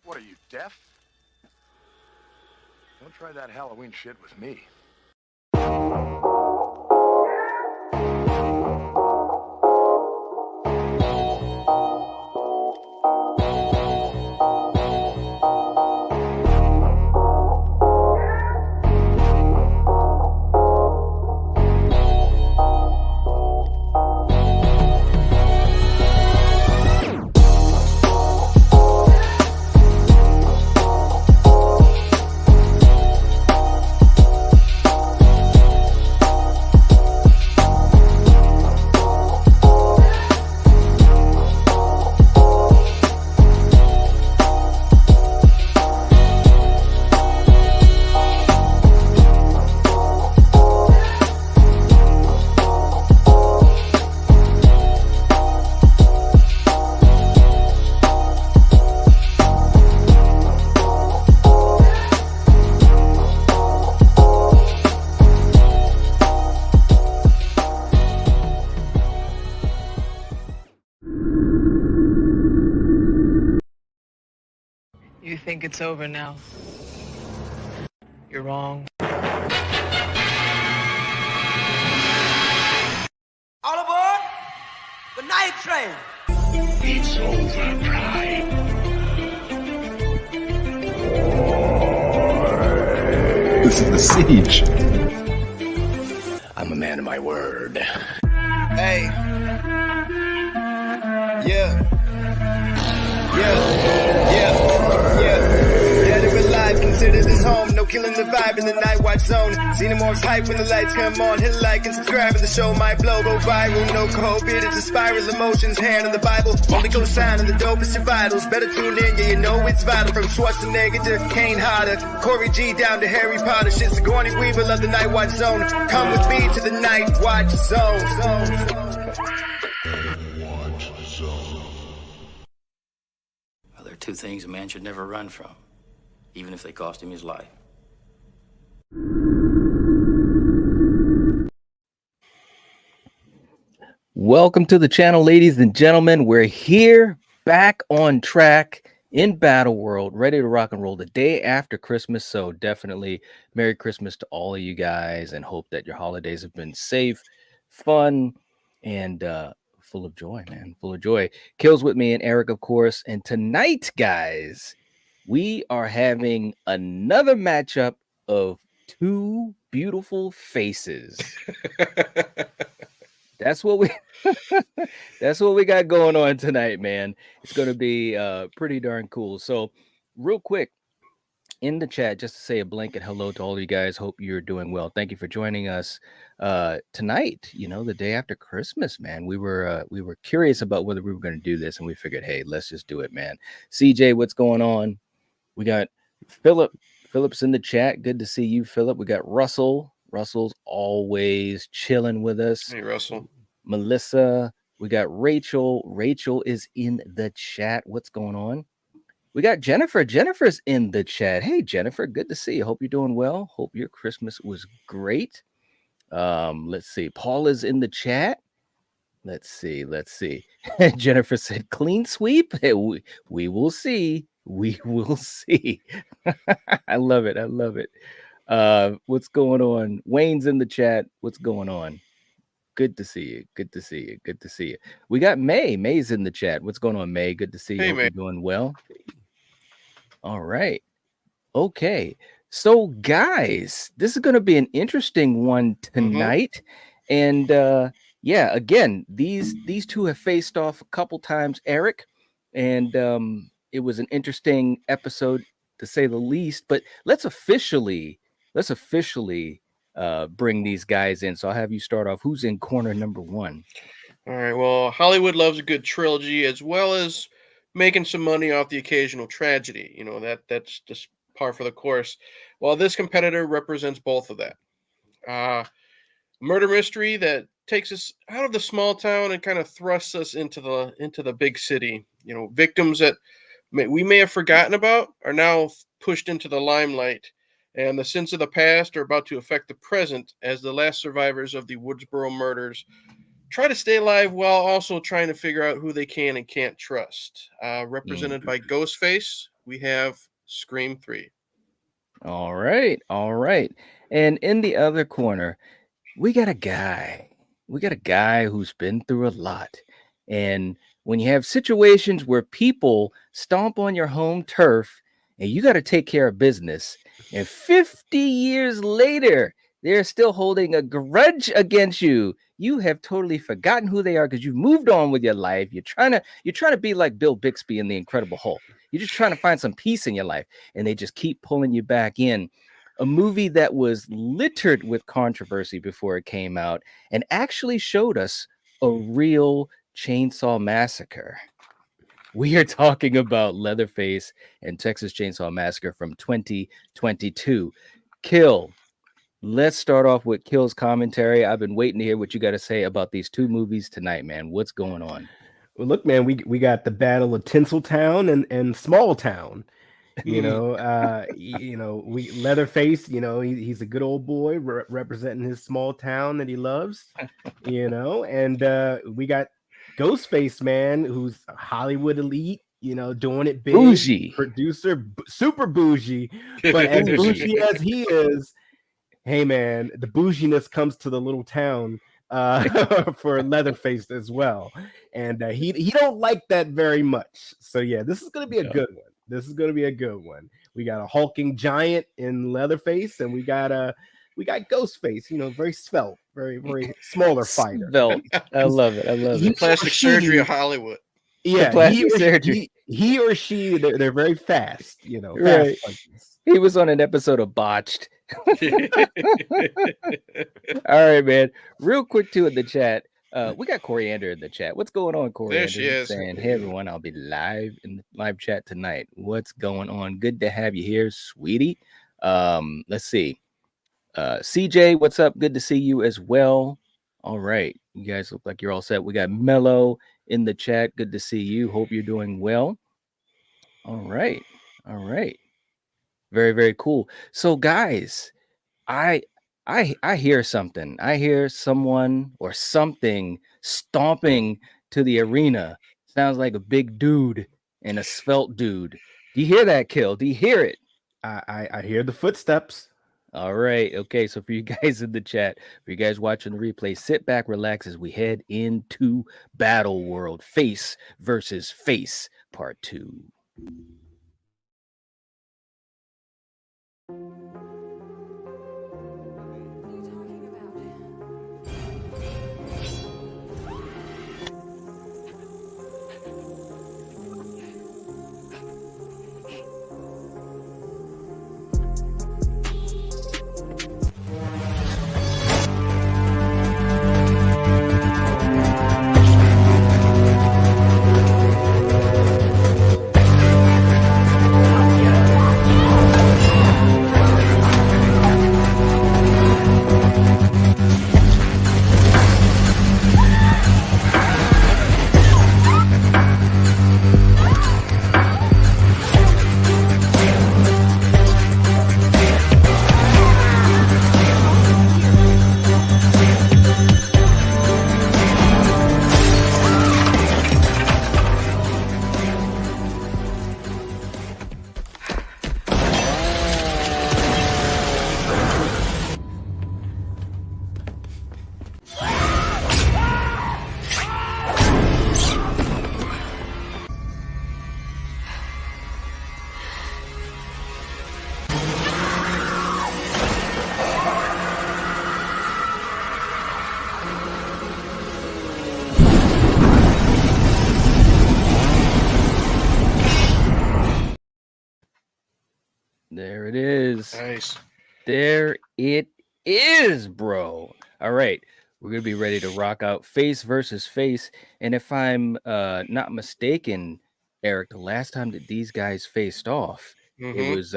What are you, deaf? Don't try that Halloween shit with me. You think it's over now? You're wrong. All aboard the night train. It's over, Prime. This is the siege. I'm a man of my word. Hey. Yeah. Dead or alive, consider this home. No killing the vibe in the night watch zone. Xenomorphs hype when the lights come on. Hit like and subscribe and the show might blow. Go viral, no COVID. It's a spiral emotions. Hand on the Bible. Only go sign on the dopest your vitals. Better tune in, yeah, you know it's vital. From Schwarzenegger to Kane Hodder. Corey G down to Harry Potter. Shit, Sigourney Weaver love the night watch zone. Come with me to the night watch zone. There are two things a man should never run from, even if they cost him his life. Welcome to the channel, ladies and gentlemen. We're here, back on track in Battle World, ready to rock and roll the day after Christmas. So definitely Merry Christmas to all of you guys, and hope that your holidays have been safe, fun, and full of joy, man. Full of joy. Kills with me and Eric, of course. And tonight, guys, we are having another matchup of two beautiful faces. That's what we that's what we got going on tonight, man. It's going to be pretty darn cool. So real quick, in the chat, just to say a blanket hello to all of you guys. Hope you're doing well. Thank you for joining us tonight, you know, the day after Christmas, man. We were curious about whether we were going to do this, and we figured, hey, let's just do it, man. CJ, what's going on? We got Philip's in the chat. Good to see you, Philip. We got Russell's always chilling with us. Hey, Russell. Melissa. We got Rachel. Rachel is in the chat. What's going on? We got Jennifer. Jennifer's in the chat. Hey, Jennifer, good to see you. Hope you're doing well. Hope your Christmas was great. Let's see. Paul is in the chat. Let's see. Jennifer said, clean sweep. Hey, we will see. We will see. I love it. What's going on? Wayne's in the chat. What's going on? Good to see you. We got May. May's in the chat. What's going on, May? Good to see you. Hey, Hope May. you're doing well. All right. Okay. So, guys, this is going to be an interesting one tonight. And yeah, again, these two have faced off a couple times, Eric, and it was an interesting episode to say the least. But let's officially bring these guys in. So I'll have you start off. Who's in corner number one? All right. Well, Hollywood loves a good trilogy, as well as making some money off the occasional tragedy. You know, that's just par for the course. Well, this competitor represents both of that. Murder mystery that takes us out of the small town and kind of thrusts us into the big city. You know, victims that we may have forgotten about are now pushed into the limelight, and the sins of the past are about to affect the present as the last survivors of the Woodsboro murders try to stay alive while also trying to figure out who they can and can't trust. Represented by Ghostface, we have Scream 3. All right. All right. And in the other corner, we got a guy. We got a guy who's been through a lot. And when you have situations where people stomp on your home turf and you got to take care of business, and 50 years later, they're still holding a grudge against you. You have totally forgotten who they are because you've moved on with your life. You're trying to be like Bill Bixby in The Incredible Hulk. You're just trying to find some peace in your life, and they just keep pulling you back in. A movie that was littered with controversy before it came out and actually showed us a real chainsaw massacre. We are talking about Leatherface and Texas Chainsaw Massacre from 2022. Kill, let's start off with Kill's commentary. I've been waiting to hear what you got to say about these two movies tonight, man. What's going on? Well, look, man, we got the battle of Tinseltown and Small Town. We Leatherface, he's a good old boy representing his small town that he loves, and we got Ghostface, man, who's a Hollywood elite, doing it big, bougie producer, super bougie, but as bougie as he is, hey man, the bouginess comes to the little town for Leatherface as well, and he don't like that very much. So yeah, this is gonna be a good one. This is going to be a good one. We got a hulking giant in Leatherface, and we got Ghostface. Very svelte, very smaller fighter. Svelte. I love it. I love it. Plastic surgery of Hollywood. Yeah, he or she, they're very fast. Right. Fast punches. He was on an episode of Botched. All right, man. Real quick too in the chat. We got Coriander in the chat. What's going on, Coriander? There she is. Saying, hey everyone, I'll be live in the live chat tonight. What's going on? Good to have you here, sweetie. Let's see. CJ, what's up? Good to see you as well. All right. You guys look like you're all set. We got Mello in the chat. Good to see you. Hope you're doing well. All right. All right. Very, very cool. So, guys, I hear something. I hear someone or something stomping to the arena. Sounds like a big dude and a svelte dude. Do you hear that, Kill? Do you hear it? I hear the footsteps. All right. Okay. So for you guys in the chat, for you guys watching the replay, sit back, relax as we head into Battle World Face versus Face Part 2. There it is. Nice. There it is, bro. All right. We're going to be ready to rock out Face versus Face. And if I'm not mistaken, Eric, the last time that these guys faced off, it was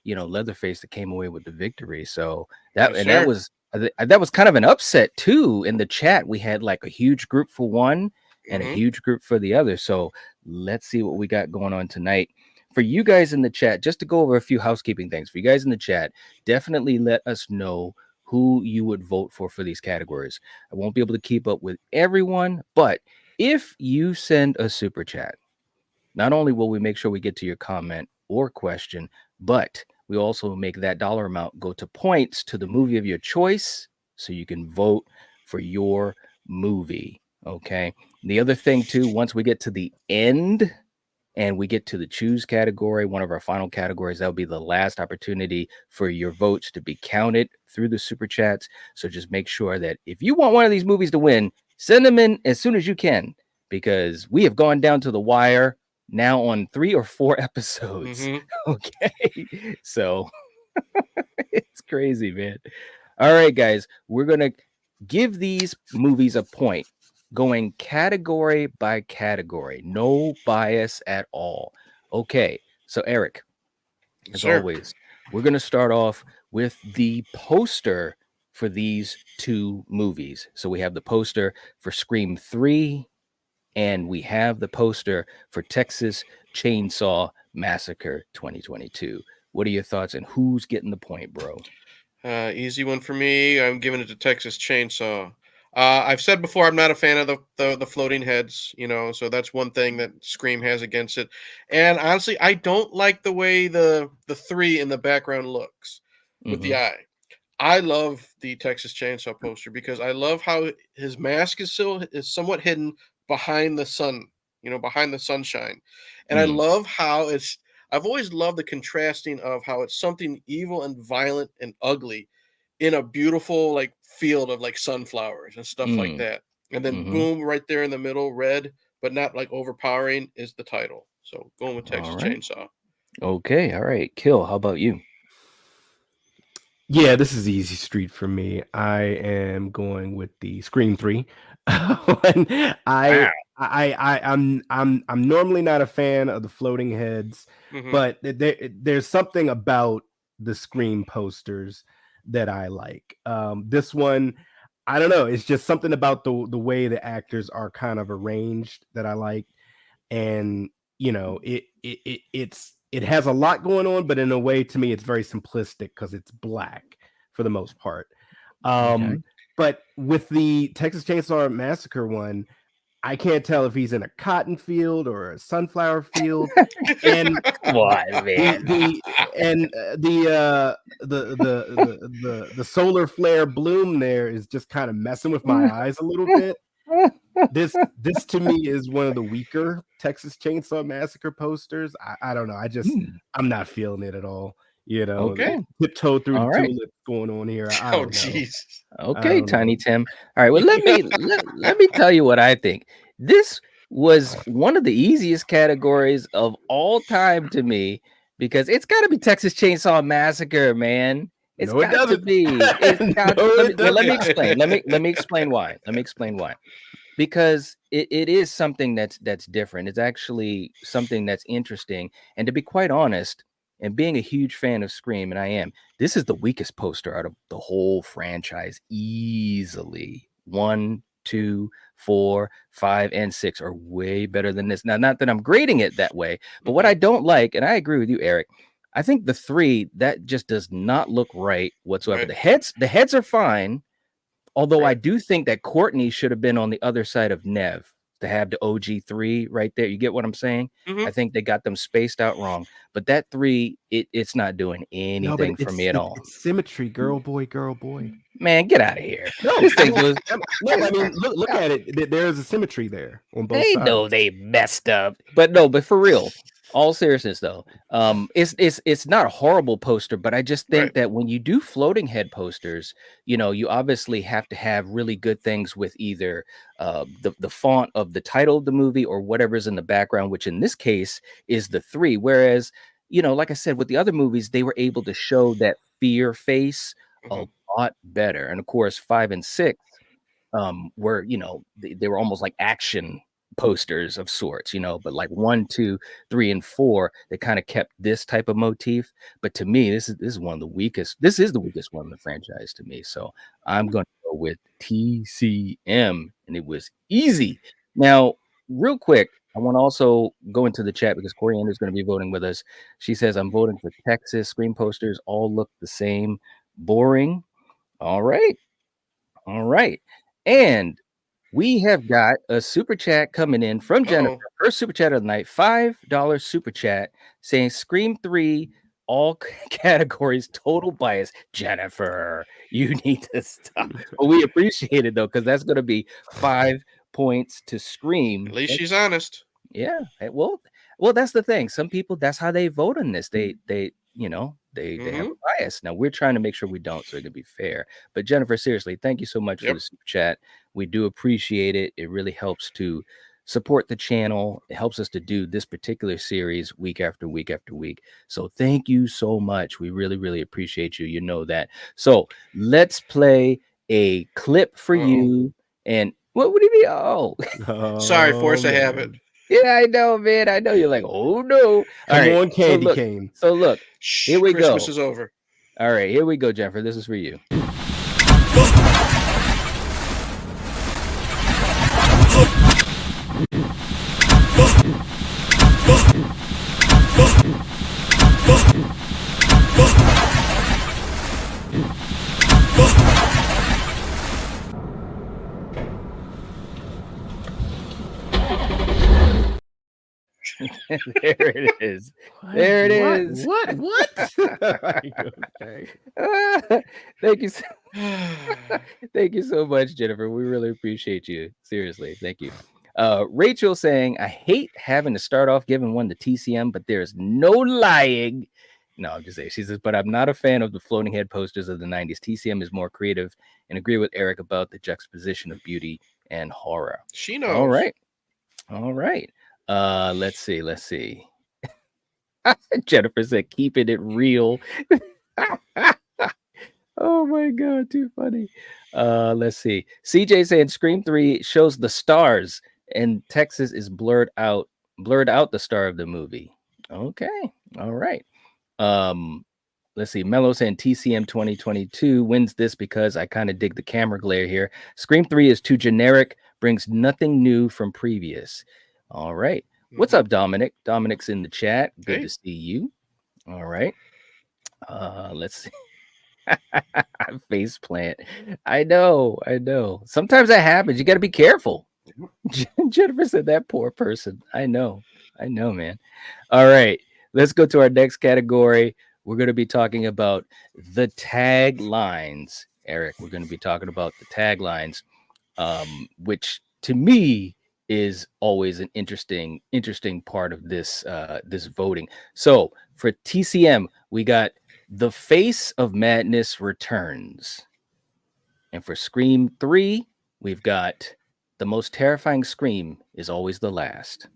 Leatherface that came away with the victory. So that that was kind of an upset too. In the chat, we had like a huge group for one and a huge group for the other. So let's see what we got going on tonight. For you guys in the chat, just to go over a few housekeeping things. For you guys in the chat, definitely let us know who you would vote for these categories. I won't be able to keep up with everyone, but if you send a super chat, not only will we make sure we get to your comment or question, but we also make that dollar amount go to points to the movie of your choice so you can vote for your movie. Okay. The other thing, too, once we get to the end and we get to the choose category, one of our final categories, that'll be the last opportunity for your votes to be counted through the super chats. So just make sure that if you want one of these movies to win, send them in as soon as you can, because we have gone down to the wire now on 3 or 4 episodes. Okay. So it's crazy, man. All right, guys, we're going to give these movies a point, going category by category, no bias at all. Okay, so Eric, as always, we're going to start off with the poster for these 2 movies. So we have the poster for Scream 3, and we have the poster for Texas Chainsaw Massacre 2022. What are your thoughts, and who's getting the point, bro? Easy one for me. I'm giving it to Texas Chainsaw. I've said before, I'm not a fan of the floating heads, so that's one thing that Scream has against it. And honestly, I don't like the way the 3 in the background looks with the eye. I love the Texas Chainsaw poster because I love how his mask is somewhat hidden behind the sun, behind the sunshine. And I love how I've always loved the contrasting of how it's something evil and violent and ugly in a beautiful like field of like sunflowers and stuff like that. And then boom, right there in the middle, red, but not like overpowering, is the title. So going with Texas Chainsaw. Okay, all right. Kill, how about you? Yeah, this is easy street for me. I am going with the Scream 3. I'm normally not a fan of the floating heads, but there's something about the Scream posters that I like. This one, I don't know, it's just something about the way the actors are kind of arranged that I like. And it has a lot going on, but in a way, to me, it's very simplistic because it's black for the most part. But with the Texas Chainsaw Massacre one, I can't tell if he's in a cotton field or a sunflower field. And the solar flare bloom there is just kind of messing with my eyes a little bit. This to me is one of the weaker Texas Chainsaw Massacre posters. I don't know. I'm not feeling it at all. Okay. Tiptoe through the tulips going on here. Oh, jeez. Okay, Tiny Tim. All right. Well, let me tell you what I think. This was one of the easiest categories of all time to me because it's got to be Texas Chainsaw Massacre, man. It's got to be. Let me explain. Let me explain why. Because it is something that's different. It's actually something that's interesting. And to be quite honest, and being a huge fan of Scream, and I am, this is the weakest poster out of the whole franchise, easily. 1, 2, 4, 5, and 6 are way better than this. Now, not that I'm grading it that way, but what I don't like, and I agree with you, Eric, I think the 3, that just does not look right whatsoever. The heads are fine, although I do think that Courtney should have been on the other side of Nev to have the OG3 right there. You get what I'm saying? I think they got them spaced out wrong. But that 3, it's not doing anything for me at all. It's symmetry, girl, boy. Man, get out of here. No, this thing was. No, I mean, look at it. There's a symmetry there on both sides. They know they messed up, but for real. All seriousness though, it's not a horrible poster, but I just think that when you do floating head posters, you obviously have to have really good things with either the font of the title of the movie or whatever's in the background, which in this case is the 3. Whereas, like I said, with the other movies, they were able to show that fear face a lot better. And of course, 5 and 6 were, they were almost like action posters of sorts, but like 1, 2, 3, and 4, they kind of kept this type of motif. But to me, this is one of the weakest. This is the weakest one in the franchise to me. So I'm going to go with TCM, and it was easy. Now, real quick, I want to also go into the chat because Coriander is going to be voting with us. She says, I'm voting for Texas. Screen posters all look the same. Boring. All right. And we have got a super chat coming in from Jennifer. Uh-oh. First super chat of the night, $5 super chat saying Scream 3, all categories, total bias. Jennifer, you need to stop. But we appreciate it though, because that's going to be 5 points to Scream. At least she's honest. Yeah. Well, that's the thing. Some people, that's how they vote on this. They have a bias. Now we're trying to make sure we don't, so it can be fair. But Jennifer, seriously, thank you so much for the super chat. We do appreciate it. It really helps to support the channel. It helps us to do this particular series week after week after week. So thank you so much. We really, really appreciate you. You know that. So let's play a clip for you. And what would it be? Oh, sorry, force a habit. Yeah, I know, man. I know you're like, oh no. Come on, candy cane. So look, here we go. Christmas is over. All right, here we go, Jennifer. This is for you. There it is. There it is. What? Okay. Thank you. Thank you so much, Jennifer. We really appreciate you. Seriously, thank you. Rachel saying, I hate having to start off giving one to TCM, but there's no lying. No, I'm just saying. She says, but I'm not a fan of the floating head posters of the 90s. TCM is more creative, and agree with Eric about the juxtaposition of beauty and horror. She knows. All right. Let's see. Jennifer said, keeping it real. Oh my god, too funny. Let's see. CJ saying Scream 3 shows the stars and Texas is blurred out the star of the movie. Okay. All right. Let's see. Mello saying TCM 2022 wins this because I kind of dig the camera glare here. Scream 3 is too generic, brings nothing new from previous. All right. What's up, Dominic? Dominic's in the chat. Good to see you. All right. Let's see. Face plant. I know. Sometimes that happens. You got to be careful. Jennifer said that poor person. I know, man. All right. Let's go to our next category. We're going to be talking about the taglines. Eric, we're going to be talking about the taglines, which to me is always an interesting part of this voting. So for TCM, we got The Face of Madness Returns. And for Scream 3, we've got The Most Terrifying Scream is Always the Last.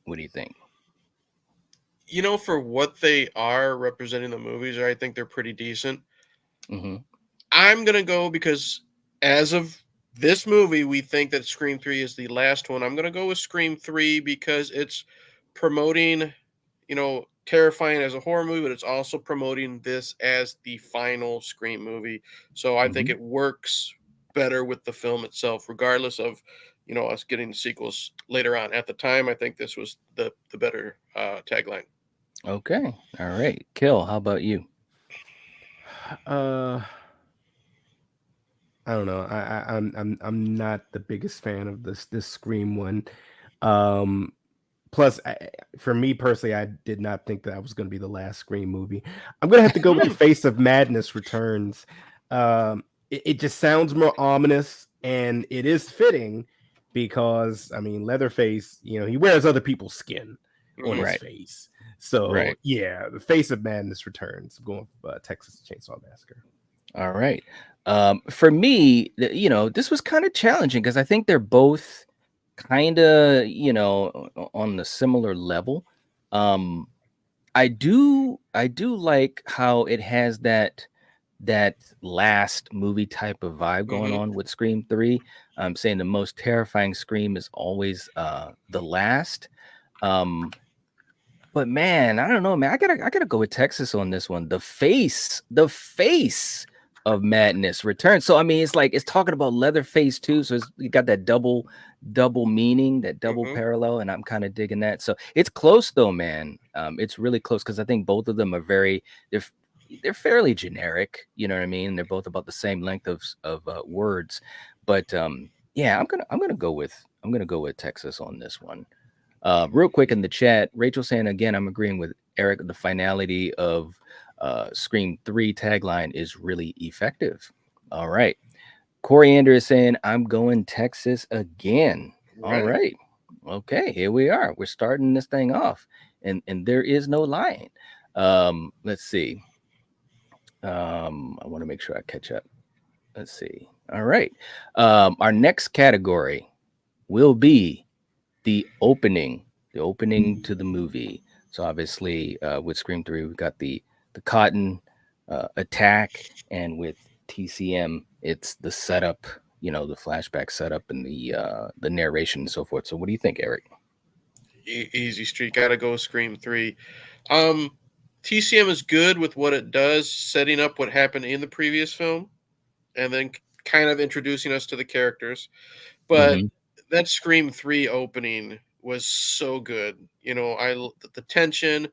What do you think? You know, for what they are representing the movies, I think they're pretty decent. I'm going to go because as of this movie, we think that Scream 3 is the last one. I'm going to go with Scream 3 because it's promoting, terrifying as a horror movie, but it's also promoting this as the final Scream movie. So I think it works better with the film itself, regardless of, us getting the sequels later on. At the time, I think this was the better tagline. Okay. All right. Kill, how about you? I don't know. I'm not the biggest fan of this Scream one. Plus, for me personally, I did not think that was going to be the last Scream movie. I'm going to have to go with The Face of Madness Returns. It just sounds more ominous, and it is fitting because, Leatherface, he wears other people's skin on his face. So, yeah, The Face of Madness Returns. I'm going with Texas Chainsaw Massacre. All right. For me, this was kind of challenging because I think they're both kind of, on the similar level. I do like how it has that last movie type of vibe going on with Scream 3. I'm saying the most terrifying Scream is always the last. But man, I don't know, man. I gotta go with Texas on this one. The face of Madness Returns. So it's talking about Leatherface too. So you got that double meaning, that double parallel, and I'm kind of digging that. So it's close though, man. It's really close because I think both of them are they're fairly generic. You know what I mean? They're both about the same length of words, but Yeah, I'm gonna go with Texas on this one. Real quick in the chat, Rachel saying again, I'm agreeing with Eric. The finality of Scream 3 tagline is really effective. All right. Coriander is saying, I'm going Texas again. All right. Okay, here we are. We're starting this thing off. And there is no lying. Let's see. I want to make sure I catch up. Let's see. All right. Our next category will be the opening to the movie. So obviously, with Scream 3, we've got the cotton attack, and with TCM, it's the setup, the flashback setup and the narration and so forth. So what do you think, Eric? Easy street, gotta go Scream 3. TCM is good with what it does, setting up what happened in the previous film, and then kind of introducing us to the characters. But that Scream 3 opening was so good. The tension,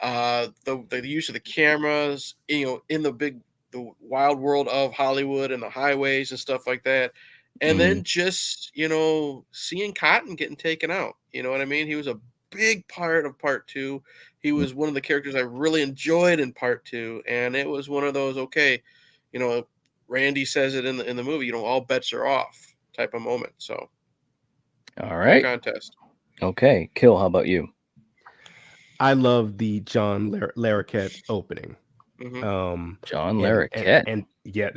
the use of the cameras, in the wild world of Hollywood and the highways and stuff like that. And then just, seeing Cotton getting taken out. You know what I mean? He was a big part of part 2. He was one of the characters I really enjoyed in part 2. And it was one of those, okay, Randy says it in the movie, all bets are off type of moment. So, all right. No contest. Okay. Kill, how about you? I love the John Larroquette opening. John Larroquette. And yet,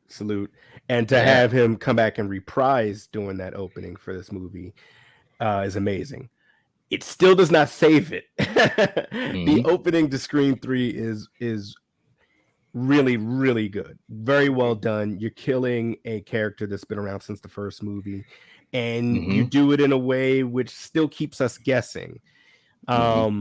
salute. And to have him come back and reprise doing that opening for this movie is amazing. It still does not save it. The opening to Scream 3 is really, really good. Very well done. You're killing a character that's been around since the first movie, and you do it in a way which still keeps us guessing. For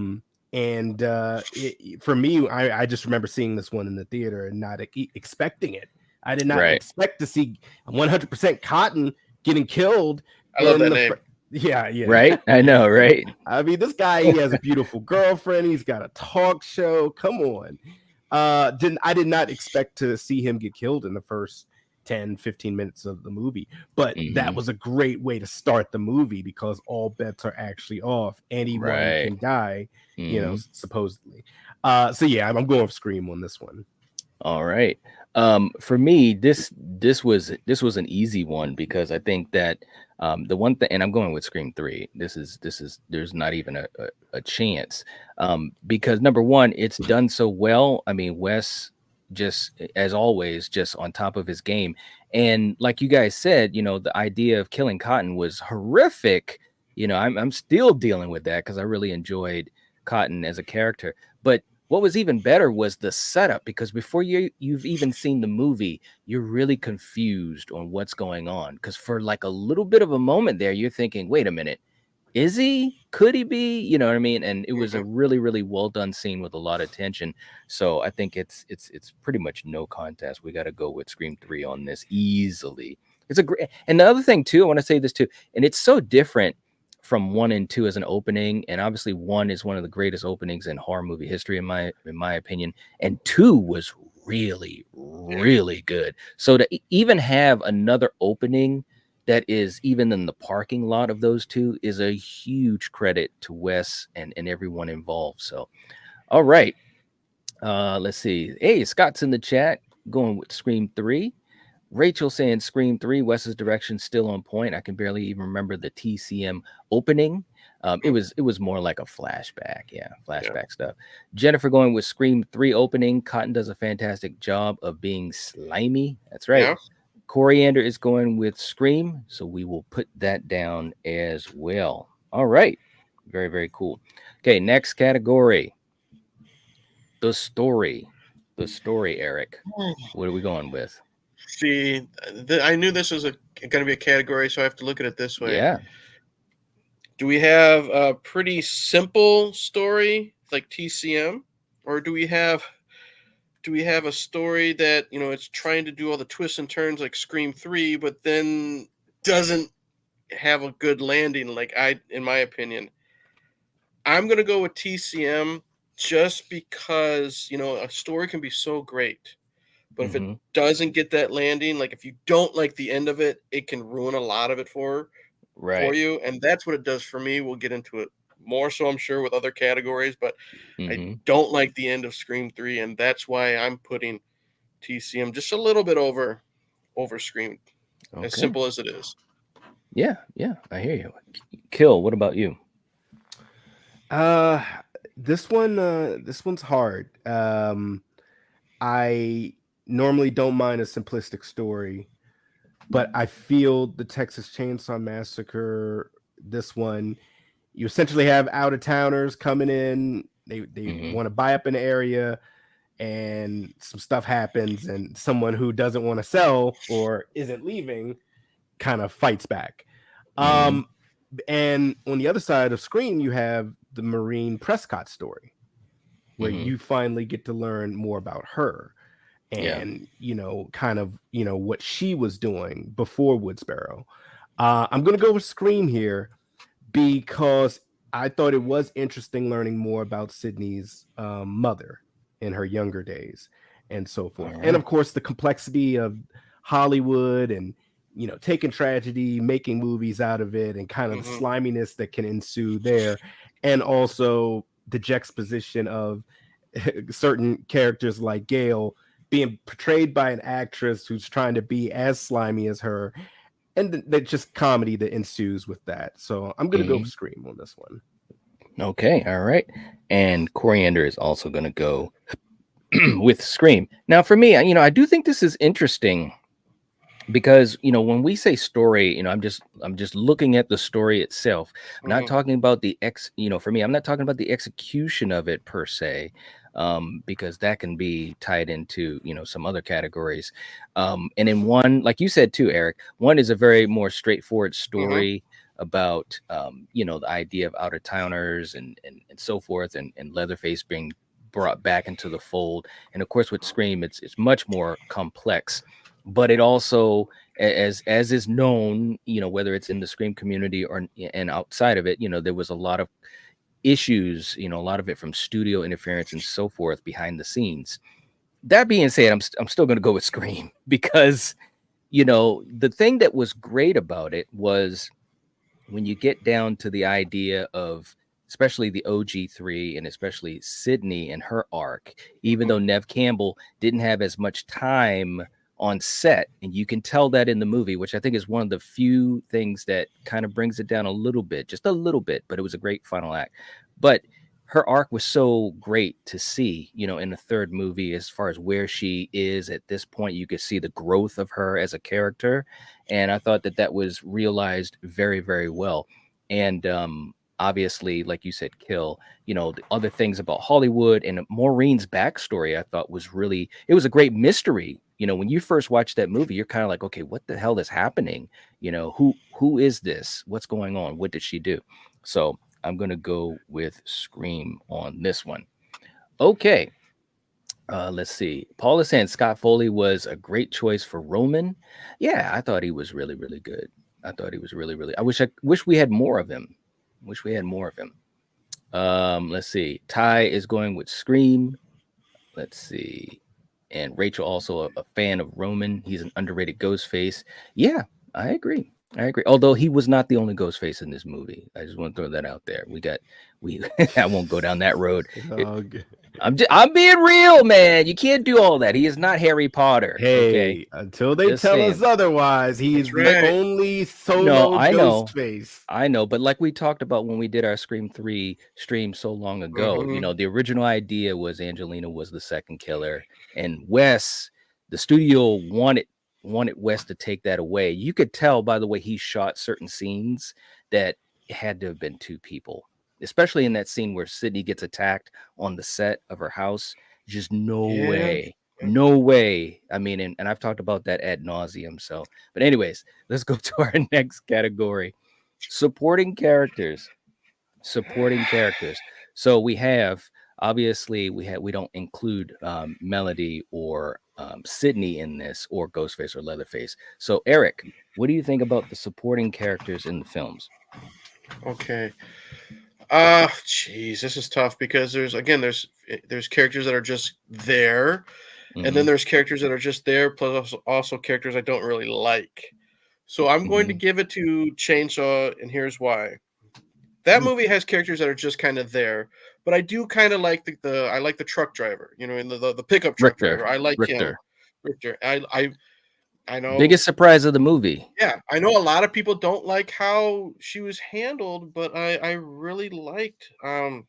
me, I just remember seeing this one in the theater and not expecting it. I did not expect to see 100% Cotton getting killed. I love that name. Yeah. Right? I know, right? I mean, this guy, he has a beautiful girlfriend. He's got a talk show. Come on. I did not expect to see him get killed in the first 10-15 minutes of the movie, but that was a great way to start the movie because all bets are actually off. Anyone can die, supposedly. So yeah, I'm going with Scream on this one. All right. For me, this was an easy one because I think that the one thing, and I'm going with Scream 3. This is there's not even a chance because number one, it's done so well. I mean, Wes, just as always, just on top of his game. And like you guys said, the idea of killing Cotton was horrific. I'm still dealing with that because I really enjoyed Cotton as a character. But what was even better was the setup, because before you've even seen the movie, you're really confused on what's going on. Because for like a little bit of a moment there, you're thinking, wait a minute, is he? Could he be? You know what I mean? And it was a really, really well done scene with a lot of tension. So I think it's pretty much no contest. We got to go with Scream 3 on this easily. It's a great. And the other thing too, I want to say this too, and it's so different from 1 and 2 as an opening, and obviously 1 is one of the greatest openings in horror movie history in my opinion, and 2 was really, really good. So to even have another opening that is even in the parking lot of those two is a huge credit to Wes and everyone involved. So, all right. Let's see. Hey, Scott's in the chat going with Scream 3. Rachel saying Scream 3, Wes's direction still on point. I can barely even remember the TCM opening. It was more like a flashback. Yeah, flashback stuff. Jennifer going with Scream 3 opening. Cotton does a fantastic job of being slimy. That's right. Yeah. Coriander is going with Scream, so we will put that down as well. All right. Very, very cool. Okay, next category. The story. The story, Eric. What are we going with? See, I knew this was going to be a category, so I have to look at it this way. Yeah. Do we have a pretty simple story like TCM, or do we have a story that, it's trying to do all the twists and turns like Scream 3, but then doesn't have a good landing in my opinion? I'm going to go with TCM just because, a story can be so great, But if it doesn't get that landing, like if you don't like the end of it, it can ruin a lot of it for you. And that's what it does for me. We'll get into it more so, I'm sure, with other categories, but I don't like the end of Scream 3, and that's why I'm putting TCM just a little bit over Scream. Okay. As simple as it is. Yeah, I hear you. Kill, what about you? This one's hard. I normally don't mind a simplistic story, but I feel the Texas Chainsaw Massacre, this one, you essentially have out-of-towners coming in. They want to buy up an area, and some stuff happens, and someone who doesn't want to sell or isn't leaving kind of fights back. And on the other side of Scream, you have the Maureen Prescott story, where you finally get to learn more about her and kind of what she was doing before Woodsboro. I'm gonna go with Scream here because I thought it was interesting learning more about Sydney's mother in her younger days and so forth. And of course, the complexity of Hollywood and taking tragedy, making movies out of it, and kind of the sliminess that can ensue there. And also the juxtaposition of certain characters like Gail being portrayed by an actress who's trying to be as slimy as her, and the just comedy that ensues with that. So I'm going to go for Scream on this one. Okay, all right. And Coriander is also going to go with Scream. Now, for me, I do think this is interesting because when we say story, I'm just looking at the story itself. I'm not talking about the for me, I'm not talking about the execution of it per se, because that can be tied into some other categories. And in one, like you said too, Eric, one is a very more straightforward story about the idea of out-of-towners and so forth, and Leatherface being brought back into the fold. And of course with Scream, it's much more complex. But it also, as is known, whether it's in the Scream community or and outside of it, there was a lot of issues, a lot of it from studio interference and so forth behind the scenes. That being said, I'm still going to go with Scream because, the thing that was great about it was when you get down to the idea of especially the OG3 and especially Sydney and her arc, even though Nev Campbell didn't have as much time on set, and you can tell that in the movie, which I think is one of the few things that kind of brings it down a little bit, just a little bit, but it was a great final act. But her arc was so great to see, in the third movie, as far as where she is at this point. You could see the growth of her as a character, and I thought that was realized very, very well. And obviously, like you said, Kill, the other things about Hollywood and Maureen's backstory, I thought it was a great mystery. When you first watch that movie, you're kind of like, okay, what the hell is happening? Who is this? What's going on? What did she do? So I'm going to go with Scream on this one. Okay. Let's see. Paul is saying Scott Foley was a great choice for Roman. Yeah, I thought he was really, really good. I thought he was really, really. I wish we had more of him. Let's see. Ty is going with Scream. Let's see. And Rachel also a fan of Roman. He's an underrated Ghostface. Yeah, I agree. Although he was not the only Ghostface in this movie. I just want to throw that out there. I won't go down that road. I'm being real, man. You can't do all that. He is not Harry Potter. Hey, okay? Until they tell us otherwise, he's the only solo Ghostface. I know, but like we talked about when we did our Scream 3 stream so long ago, the original idea was Angelina was the second killer, and Wes, the studio wanted Wes to take that away. You could tell by the way he shot certain scenes that it had to have been two people, especially in that scene where Sydney gets attacked on the set of her house. Just no way. I mean, and I've talked about that ad nauseum. So, but anyways, let's go to our next category: supporting characters. So we have, obviously, we don't include Melody or Sydney in this, or Ghostface or Leatherface. So Eric, what do you think about the supporting characters in the films? Okay. Geez, this is tough because there's characters that are just there, And then there's characters that are just there, plus also characters I don't really like. So I'm going to give it to Chainsaw, and here's why. That movie has characters that are just kind of there, but I do kind of like I like the truck driver, you know, and the pickup truck driver. I like him. Richter. I know. Biggest surprise of the movie. Yeah, I know a lot of people don't like how she was handled, but I really liked I'm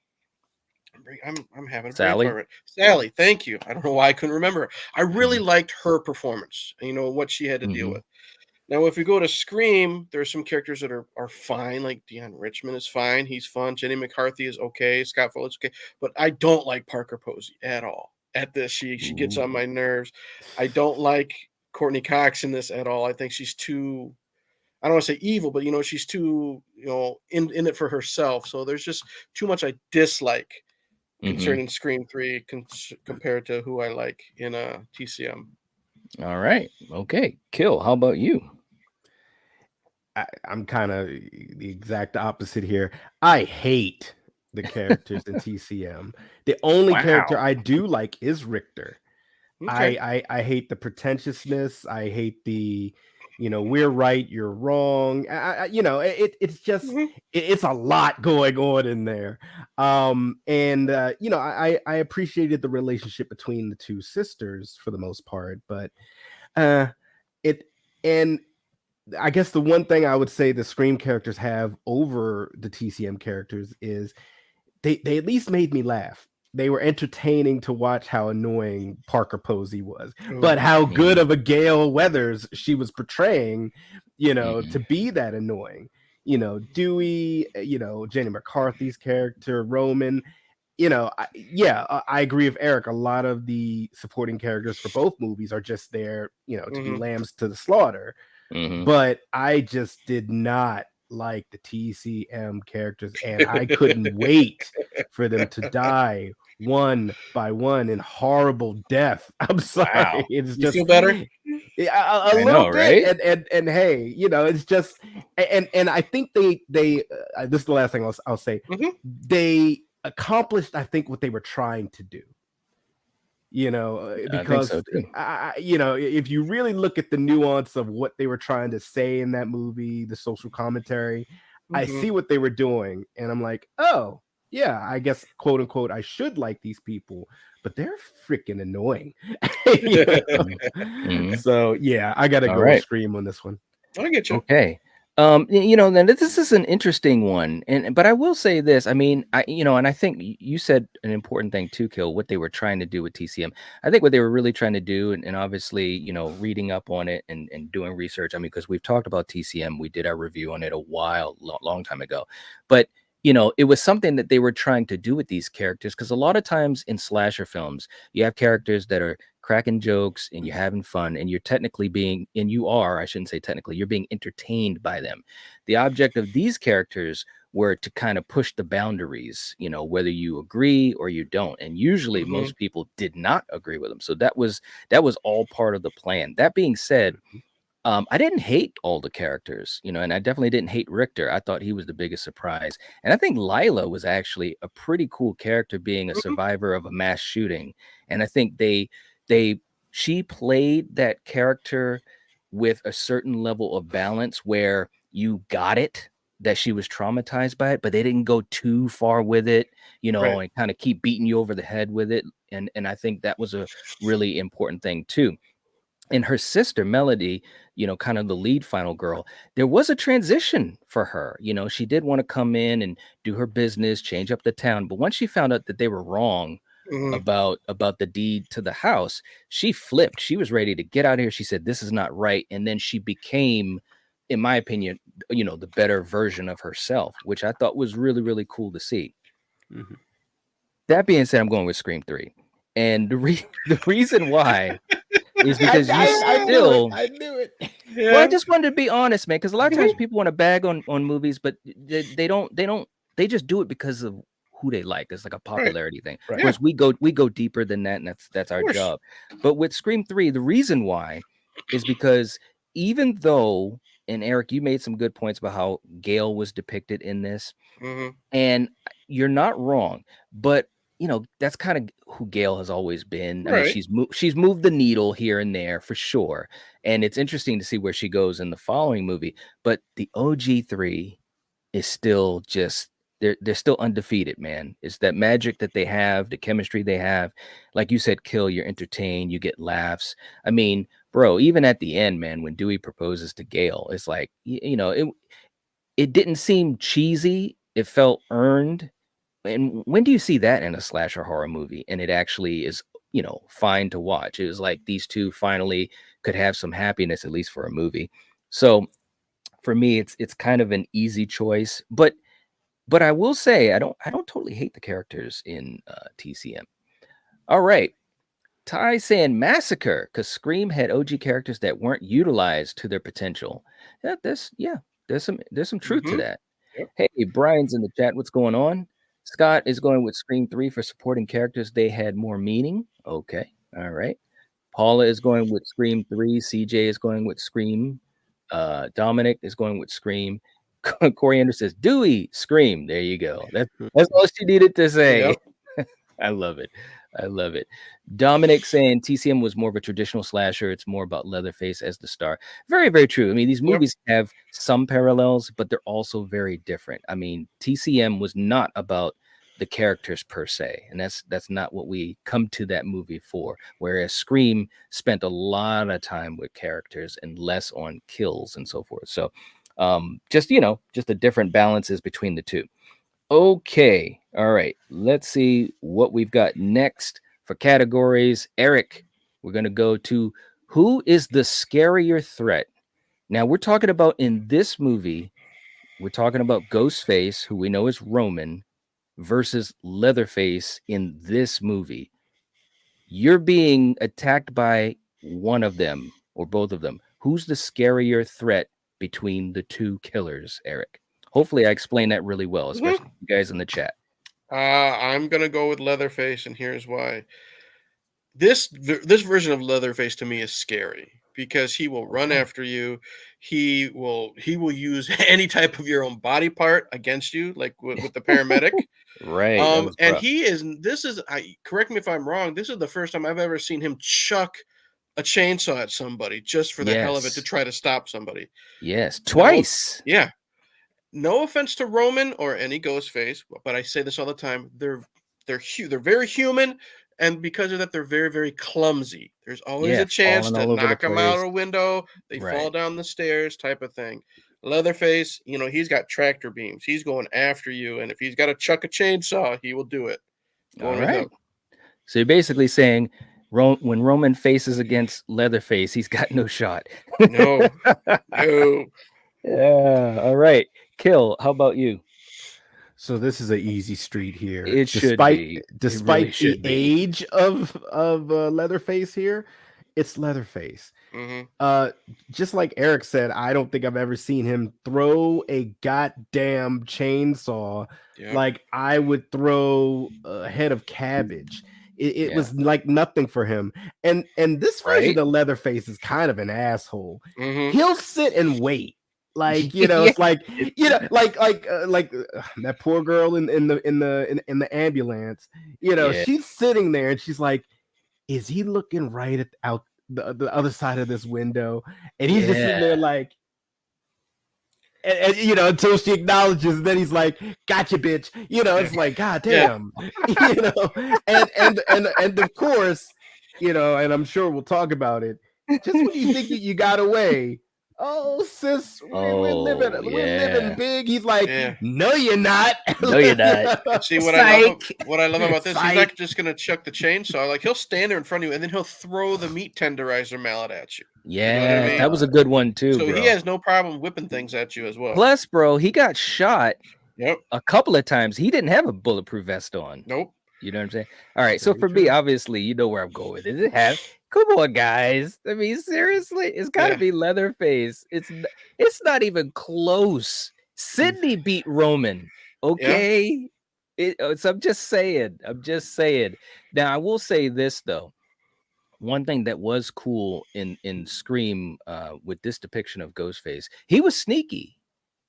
having a Sally. brain fart. Sally, thank you. I don't know why I couldn't remember her. I really liked her performance, you know, what she had to deal with. Now, if we go to Scream, there are some characters that are fine, like Deon Richmond is fine. He's fun. Jenny McCarthy is okay. Scott Foley's okay. But I don't like Parker Posey at all. At this, she gets on my nerves. I don't like Courtney Cox in this at all. I think she's too, I don't want to say evil, but, you know, she's too, you know, in it for herself. So there's just too much I dislike concerning Scream 3 compared to who I like in TCM. All right. Okay. Kill. How about you? I'm kind of the exact opposite here. I hate the characters in TCM. The only character I do like is Richter. Okay. I hate the pretentiousness. I hate the, you know, we're right, you're wrong. You know, it's just it's a lot going on in there. You know, I appreciated the relationship between the two sisters for the most part, but and I guess the one thing I would say the Scream characters have over the TCM characters is they at least made me laugh. They were entertaining to watch how annoying Parker Posey was, but how good of a Gale Weathers she was portraying, you know, to be that annoying. You know, Dewey, you know, Jenny McCarthy's character, Roman, you know, I agree with Eric. A lot of the supporting characters for both movies are just there, you know, to be lambs to the slaughter. But I just did not like the TCM characters, and I couldn't wait for them to die one by one in horrible death. I'm sorry. Wow. It's You just feel better? a little know, bit, right? and hey, you know, it's just and I think they this is the last thing I'll say. They accomplished, I think, what they were trying to do. You know, because I think so too. you know, if you really look at the nuance of what they were trying to say in that movie, the social commentary, I see what they were doing, and I'm like, oh yeah, I guess quote unquote I should like these people, but they're freaking annoying. You know? So yeah, I gotta go with Scream on this one. I get you. Okay. You know, then this is an interesting one, but I will say this. I mean, and I think you said an important thing too, Kill, what they were trying to do with TCM. I think what they were really trying to do, and obviously, you know, reading up on it and doing research. I mean, because we've talked about TCM, we did our review on it a long time ago, but you know, it was something that they were trying to do with these characters, because a lot of times in slasher films, you have characters that are cracking jokes and you're having fun, and you're technically being, and you are, I shouldn't say technically, you're being entertained by them. The object of these characters were to kind of push the boundaries, you know, whether you agree or you don't. And usually most people did not agree with them. So that was all part of the plan. That being said, I didn't hate all the characters, you know, and I definitely didn't hate Richter. I thought he was the biggest surprise. And I think Lila was actually a pretty cool character, being a survivor of a mass shooting. And I think she played that character with a certain level of balance where you got it that she was traumatized by it, but they didn't go too far with it, you know, and kind of keep beating you over the head with it. And I think that was a really important thing too. And her sister, Melody, you know, kind of the lead final girl, there was a transition for her. You know, she did want to come in and do her business, change up the town. But once she found out that they were wrong about the deed to the house, she flipped. She was ready to get out of here. She said, this is not right. And then she became, in my opinion, you know, the better version of herself, which I thought was really, really cool to see. That being said, I'm going with Scream 3. And the reason why is because I knew it. Yeah. Well, I just wanted to be honest, man, because a lot of times people want to bag on movies, but they just do it because of who they like. It's like a popularity thing. Of course, we go deeper than that, and that's our job. But with Scream 3, the reason why is because even though, and Eric, you made some good points about how Gale was depicted in this, and you're not wrong, but you know, that's kind of who Gail has always been. I mean, Right. she's moved the needle here and there for sure, and it's interesting to see where she goes in the following movie. But the OG3 is still just they're still undefeated, man. It's that magic that they have, the chemistry they have. Like you said, Kill, you're entertained, you get laughs. I mean, bro, even at the end, man, when Dewey proposes to Gail, it's like you know, it didn't seem cheesy. It felt earned. And when do you see that in a slasher horror movie? And it actually is, you know, fine to watch. It was like these two finally could have some happiness, at least for a movie. So for me, it's kind of an easy choice. But I will say I don't totally hate the characters in TCM. All right. Ty saying Massacre, because Scream had OG characters that weren't utilized to their potential. There's some truth to Mhm. that. Yep. Hey, Brian's in the chat. What's going on? Scott is going with Scream 3 for supporting characters they had more meaning. Okay. All right. Paula is going with Scream 3. CJ is going with Scream. Dominic is going with Scream. Corey Anderson says Dewey Scream. There you go. That's all she needed to say. Yep. I love it. I love it. Dominic saying TCM was more of a traditional slasher. It's more about Leatherface as the star. Very, very true. I mean, these movies have some parallels, but they're also very different. I mean, TCM was not about the characters per se, and that's not what we come to that movie for. Whereas Scream spent a lot of time with characters and less on kills and so forth. So, just the different balances between the two. Okay. All right. Let's see what we've got next for categories. Eric, we're going to go to who is the scarier threat? Now, we're talking about in this movie, we're talking about Ghostface, who we know is Roman, versus Leatherface in this movie. You're being attacked by one of them or both of them. Who's the scarier threat between the two killers, Eric? Hopefully, I explained that really well, especially you guys in the chat. I'm gonna go with Leatherface, and here's why. This version of Leatherface to me is scary because he will run after you. He will use any type of your own body part against you, like with the paramedic. Right. And he is. This is. Correct me if I'm wrong. This is the first time I've ever seen him chuck a chainsaw at somebody just for the hell of it to try to stop somebody. Yes, twice. Yeah. No offense to Roman or any Ghostface, but I say this all the time. They're very human, and because of that, they're very, very clumsy. There's always a chance falling to all over the knock them out place. a window. They fall down the stairs, type of thing. Leatherface, he's got tractor beams. He's going after you, and if he's got to chuck a chainsaw, he will do it. All right. So you're basically saying when Roman faces against Leatherface, he's got no shot. No. No. Yeah. All right. Kill. How about you? So this is an easy street here. It should be. Despite should the be. age of Leatherface here, it's Leatherface. Mm-hmm. Just like Eric said, I don't think I've ever seen him throw a goddamn chainsaw like I would throw a head of cabbage. It was like nothing for him. And this version of Leatherface is kind of an asshole. Mm-hmm. He'll sit and wait. Like, it's like, like that poor girl in the ambulance, she's sitting there and she's like, is he looking right at out the other side of this window? And he's just sitting there like, and until she acknowledges, then he's like, gotcha, bitch. It's like, god damn. And of course, and I'm sure we'll talk about it. Just when you think you got away, oh, sis, we're living big. He's like, no, you're not. No, you're not. See, what I love about this, he's not just going to chuck the chainsaw. Like, he'll stand there in front of you, and then he'll throw the meat tenderizer mallet at you. Yeah, you know what I mean? That was a good one, too, So bro. he has no problem whipping things at you as well. Plus, bro, he got shot a couple of times. He didn't have a bulletproof vest on. Nope. You know what I'm saying? All right, so for me, obviously, you know where I'm going with it. Come on, guys. I mean, seriously, it's got to be Leatherface. It's not even close. Sydney beat Roman. Okay, so I'm just saying. Now, I will say this though. One thing that was cool in Scream with this depiction of Ghostface, he was sneaky.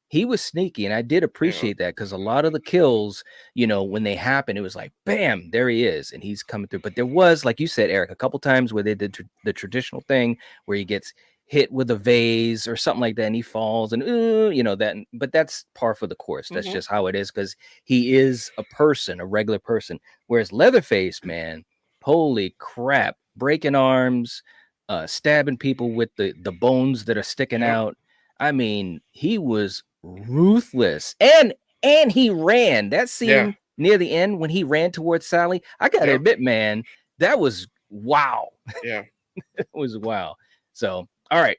he was sneaky, and I did appreciate that because a lot of the kills, when they happen, it was like, bam, there he is, and he's coming through. But there was, like you said, Eric, a couple times where they did the traditional thing where he gets hit with a vase or something like that, and he falls, and that. But that's par for the course. That's just how it is because he is a person, a regular person. Whereas Leatherface, man, holy crap, breaking arms, stabbing people with the bones that are sticking out. I mean, he was ruthless, and he ran. That scene near the end when he ran towards Sally, I gotta admit, man, that was wow. Yeah, it was wow. So, all right,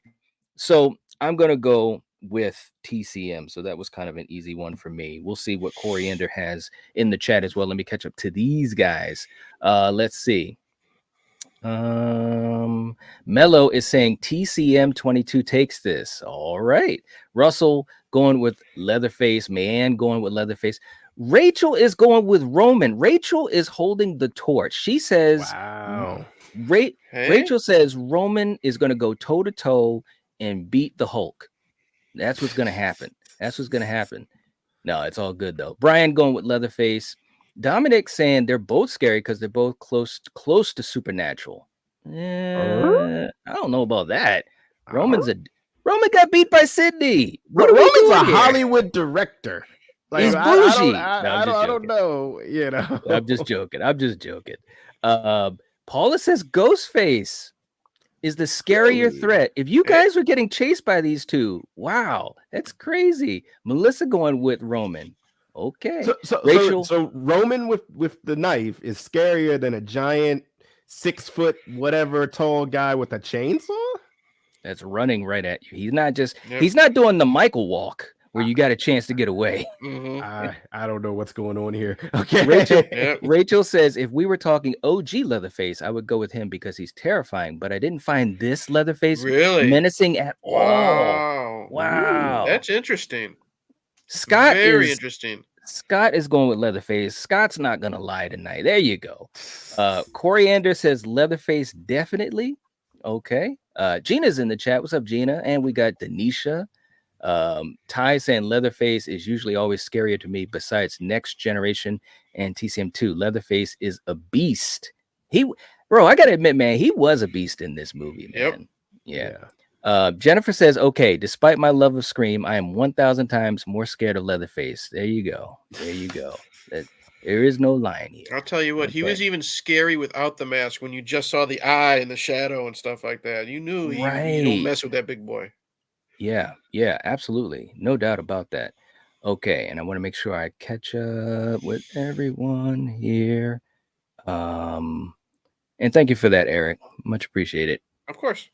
so I'm gonna go with TCM. So that was kind of an easy one for me. We'll see what Coriander has in the chat as well. Let me catch up to these guys. Let's see. Mello is saying TCM 22 takes this. All right. Russell going with Leatherface. Man going with Leatherface. Rachel is going with Roman. Rachel is holding the torch. She says, wow. Rachel says Roman is going to go toe to toe and beat the Hulk. That's what's going to happen. That's what's going to happen. No, it's all good though. Brian going with Leatherface. Dominic saying they're both scary because they're both close to supernatural. I don't know about that. Roman got beat by Sydney. Roman's a Hollywood director. Like, he's bougie. I don't know. I'm just joking. Paula says Ghostface is the scarier threat. If you guys were getting chased by these two, wow, that's crazy. Melissa going with Roman. Okay. So Roman with the knife is scarier than a giant 6 foot whatever tall guy with a chainsaw that's running right at you. He's not doing the Michael walk where you got a chance to get away. I don't know what's going on here. Okay. Rachel says if we were talking OG Leatherface, I would go with him because he's terrifying, but I didn't find this Leatherface menacing at all. Wow. That's interesting. Scott Very interesting. Scott is going with Leatherface. Scott's not gonna lie tonight. There you go. Coriander says Leatherface definitely. Okay. Gina's in the chat. What's up, Gina? And we got Denisha. Ty saying Leatherface is usually always scarier to me besides Next Generation and TCM2. Leatherface is a beast. I gotta admit, man, he was a beast in this movie, man. Yeah. Jennifer says, okay, despite my love of Scream, I am 1,000 times more scared of Leatherface. There you go. There is no lying here. I'll tell you what, he was even scary without the mask when you just saw the eye and the shadow and stuff like that. You knew you don't mess with that big boy. Yeah, absolutely. No doubt about that. Okay, and I want to make sure I catch up with everyone here. And thank you for that, Eric. Much appreciated. Of course.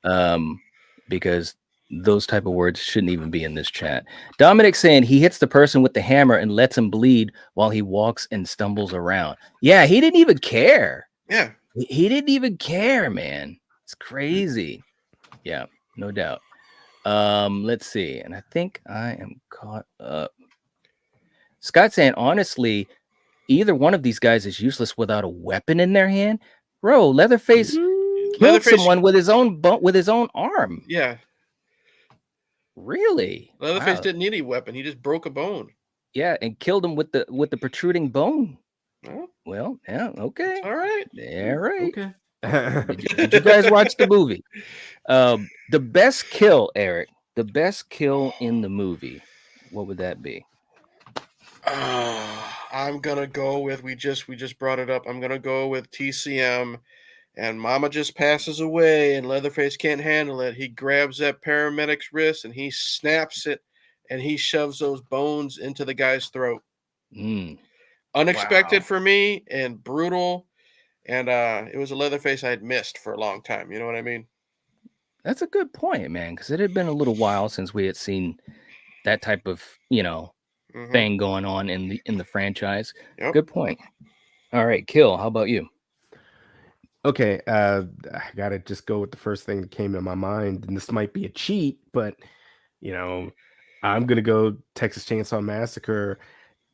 Because those type of words shouldn't even be in this chat. Dominic saying he hits the person with the hammer and lets him bleed while he walks and stumbles around. Yeah, he didn't even care. Yeah. He didn't even care, man. It's crazy. Yeah, no doubt. Let's see. And I think I am caught up. Scott saying, honestly, either one of these guys is useless without a weapon in their hand. Bro, Leatherface killed someone with his own arm. Yeah. Really? Leatherface didn't need any weapon. He just broke a bone. Yeah, and killed him with the protruding bone. Oh. Well, yeah, okay. All right. All right. Okay. Did you guys watch the movie? The best kill, Eric. The best kill in the movie. What would that be? I'm gonna go with we just brought it up. I'm gonna go with TCM, and Mama just passes away, and Leatherface can't handle it. He grabs that paramedic's wrist and he snaps it, and he shoves those bones into the guy's throat. Unexpected for me and brutal, and it was a Leatherface I had missed for a long time. You know what I mean? That's a good point, man, because it had been a little while since we had seen that type of thing going on in the franchise. Yep. Good point. All right, Kill, how about you? Okay, I gotta just go with the first thing that came to my mind, and this might be a cheat, but I'm gonna go Texas Chainsaw Massacre,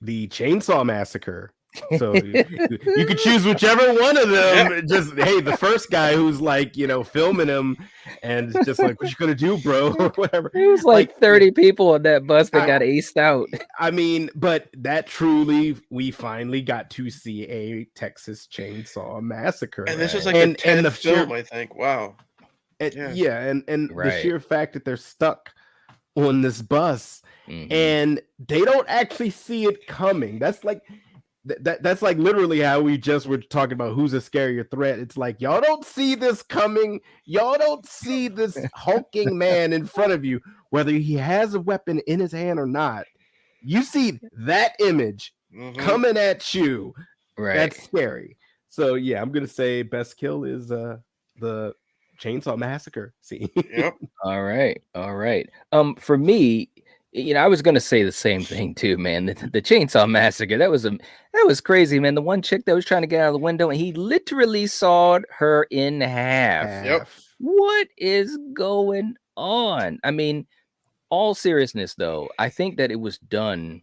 the Chainsaw Massacre So you could choose whichever one of them. Just hey, the first guy who's like, filming him, and it's just like, what you gonna do, bro, or whatever. It was like 30 people on that bus that got aced out. I mean, but that truly, we finally got to see a Texas Chainsaw Massacre, and this is like a 10th film, I think. Wow. And the sheer fact that they're stuck on this bus and they don't actually see it coming. That's like that's like literally how we just were talking about who's a scarier threat. It's like, y'all don't see this coming. Y'all don't see this hulking man in front of you, whether he has a weapon in his hand or not. You see that image coming at you. Right. That's scary. So yeah, I'm gonna say best kill is the Chainsaw Massacre scene. Yep. All right. For me, I was gonna say the same thing too, man. The Chainsaw Massacre, that was crazy, man. The one chick that was trying to get out of the window, and he literally sawed her in half. Yep. What is going on? I mean, all seriousness though, I think that it was done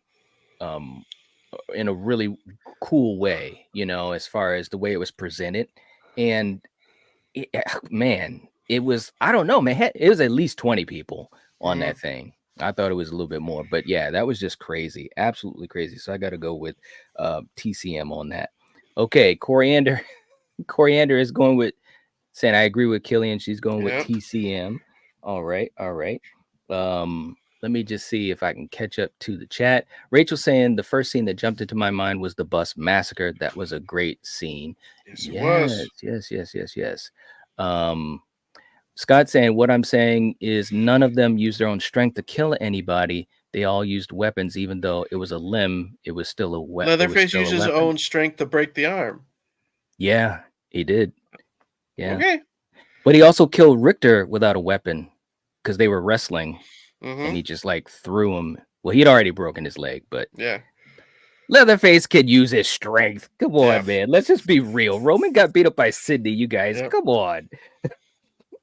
in a really cool way, as far as the way it was presented. And it was, I don't know, man, it was at least 20 people on that thing. I thought it was a little bit more, but yeah, that was just crazy, absolutely crazy. So I got to go with TCM on that. Okay, Coriander is going with saying I agree with Killian. She's going with TCM. All right. Let me just see if I can catch up to the chat. Rachel saying the first scene that jumped into my mind was the bus massacre. That was a great scene. Yes. Scott saying what I'm saying is none of them used their own strength to kill anybody. They all used weapons, even though it was a limb. It was still a weapon. Leatherface used his own strength to break the arm. Yeah, he did. Yeah. Okay. But he also killed Richter without a weapon because they were wrestling. And he just like threw him. Well, he'd already broken his leg, but yeah, Leatherface could use his strength. Come on, man. Let's just be real. Roman got beat up by Sydney, you guys. Come on.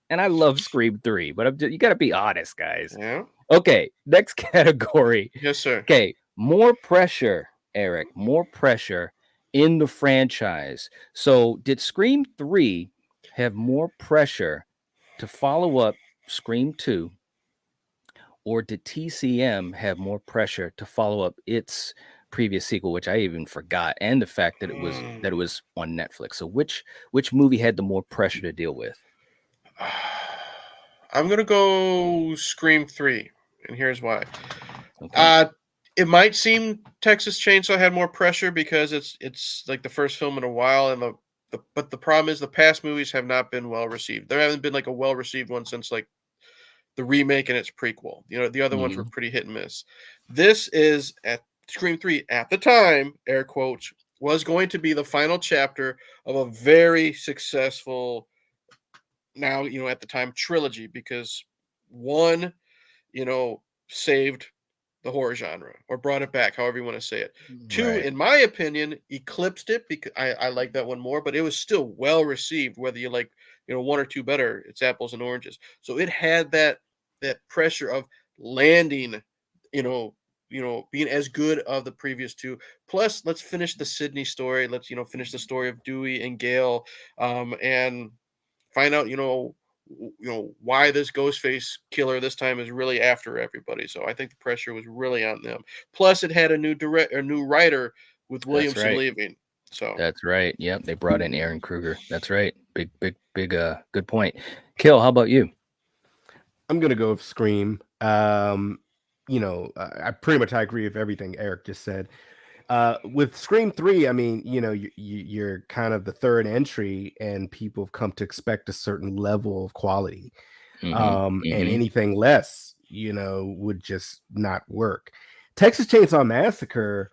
And I love Scream 3, but you got to be honest, guys. Yeah. Okay, next category. Yes, sir. Okay, more pressure, Eric. More pressure in the franchise. So, did Scream 3 have more pressure to follow up Scream 2? Or did TCM have more pressure to follow up its previous sequel, which I even forgot, and the fact that it was on Netflix? So which movie had the more pressure to deal with? I'm gonna go Scream 3, and here's why. Okay. It might seem Texas Chainsaw had more pressure because it's like the first film in a while, and but the problem is the past movies have not been well received. There haven't been like a well received one since like the remake and its prequel. The other ones were pretty hit and miss. This is at Scream 3 at the time, air quotes, was going to be the final chapter of a very successful, now, at the time, trilogy, because one, saved the horror genre or brought it back, however you want to say it. Two, in my opinion, eclipsed it because I like that one more, but it was still well received, whether you like, one or two better. It's apples and oranges. So it had that pressure of landing, being as good of the previous two. Plus, let's finish the Sydney story. Let's, finish the story of Dewey and Gail, and find out, why this Ghostface killer this time is really after everybody. So I think the pressure was really on them. Plus, it had a new writer with Williamson leaving. So that's right. Yep, they brought in Aaron Kruger. That's right. Big, good point. Kill. How about you? I'm gonna go with Scream. I pretty much agree with everything Eric just said. With Scream 3, I mean, you're kind of the third entry, and people have come to expect a certain level of quality. And anything less, would just not work. Texas Chainsaw Massacre,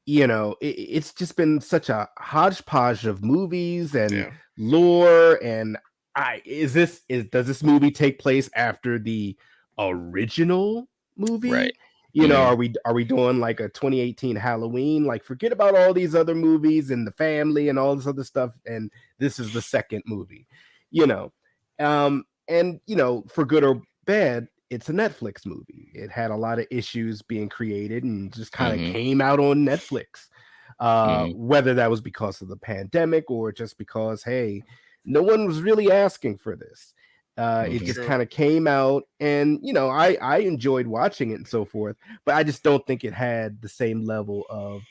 it's just been such a hodgepodge of movies and lore. And does this movie take place after the original movie? Right. Are we doing like a 2018 Halloween? Like, forget about all these other movies and the family and all this other stuff, and this is the second movie, and for good or bad, it's a Netflix movie. It had a lot of issues being created and just kind of came out on Netflix. Whether that was because of the pandemic or just because, hey, no one was really asking for this. It just kind of came out, and I enjoyed watching it and so forth, but I just don't think it had the same level of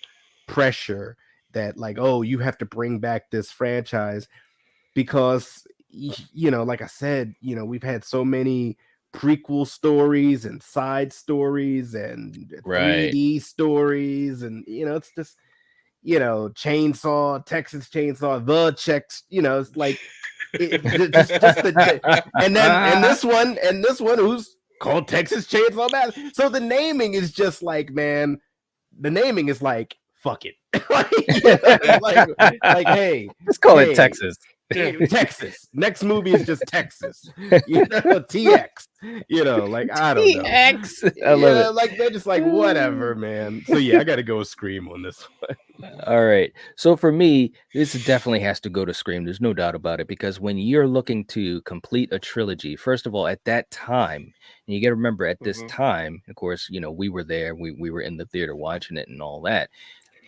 pressure that, like, oh, you have to bring back this franchise, because like I said, we've had so many prequel stories and side stories and 3D stories, and it's just Chainsaw, Texas Chainsaw, the checks, it's like and this one who's called Texas Chainsaw Massacre. So the naming is just like, man, the naming is like, fuck it. like, hey, let's call it Texas. Texas. Next movie is just Texas. TX. Like, I don't know. TX. I love it. Like, they're just like, whatever, man. So yeah, I gotta go with Scream on this one. All right. So for me, this definitely has to go to Scream. There's no doubt about it, because when you're looking to complete a trilogy, first of all, at that time, and you got to remember, at this time, of course, we were there. We were in the theater watching it and all that.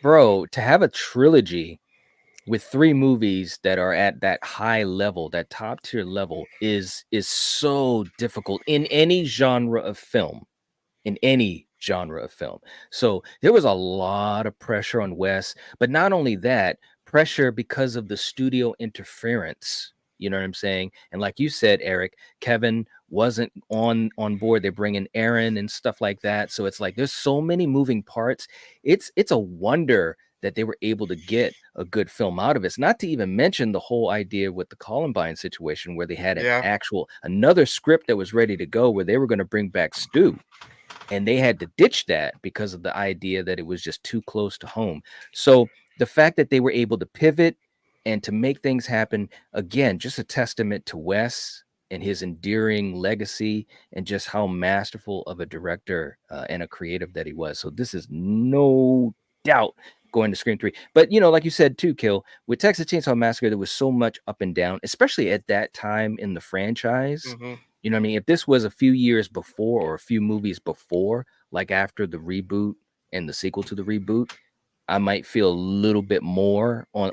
Bro, to have a trilogy with 3 movies that are at that high level, that top tier level, is so difficult in any genre of film. So there was a lot of pressure on Wes, but not only that, pressure because of the studio interference. You know what I'm saying? And like you said, Eric, Kevin wasn't on board. They bring in Aaron and stuff like that. So it's like there's so many moving parts. It's a wonder that they were able to get a good film out of it. It's not to even mention the whole idea with the Columbine situation, where they had another script that was ready to go, where they were going to bring back Stu, and they had to ditch that because of the idea that it was just too close to home. So the fact that they were able to pivot and to make things happen, again, just a testament to Wes and his endearing legacy, and just how masterful of a director and a creative that he was. So this is no doubt going to Scream 3. But like you said too, Kill, with Texas Chainsaw Massacre, there was so much up and down, especially at that time in the franchise. You know what I mean? If this was a few years before, or a few movies before, like after the reboot and the sequel to the reboot, I might feel a little bit more on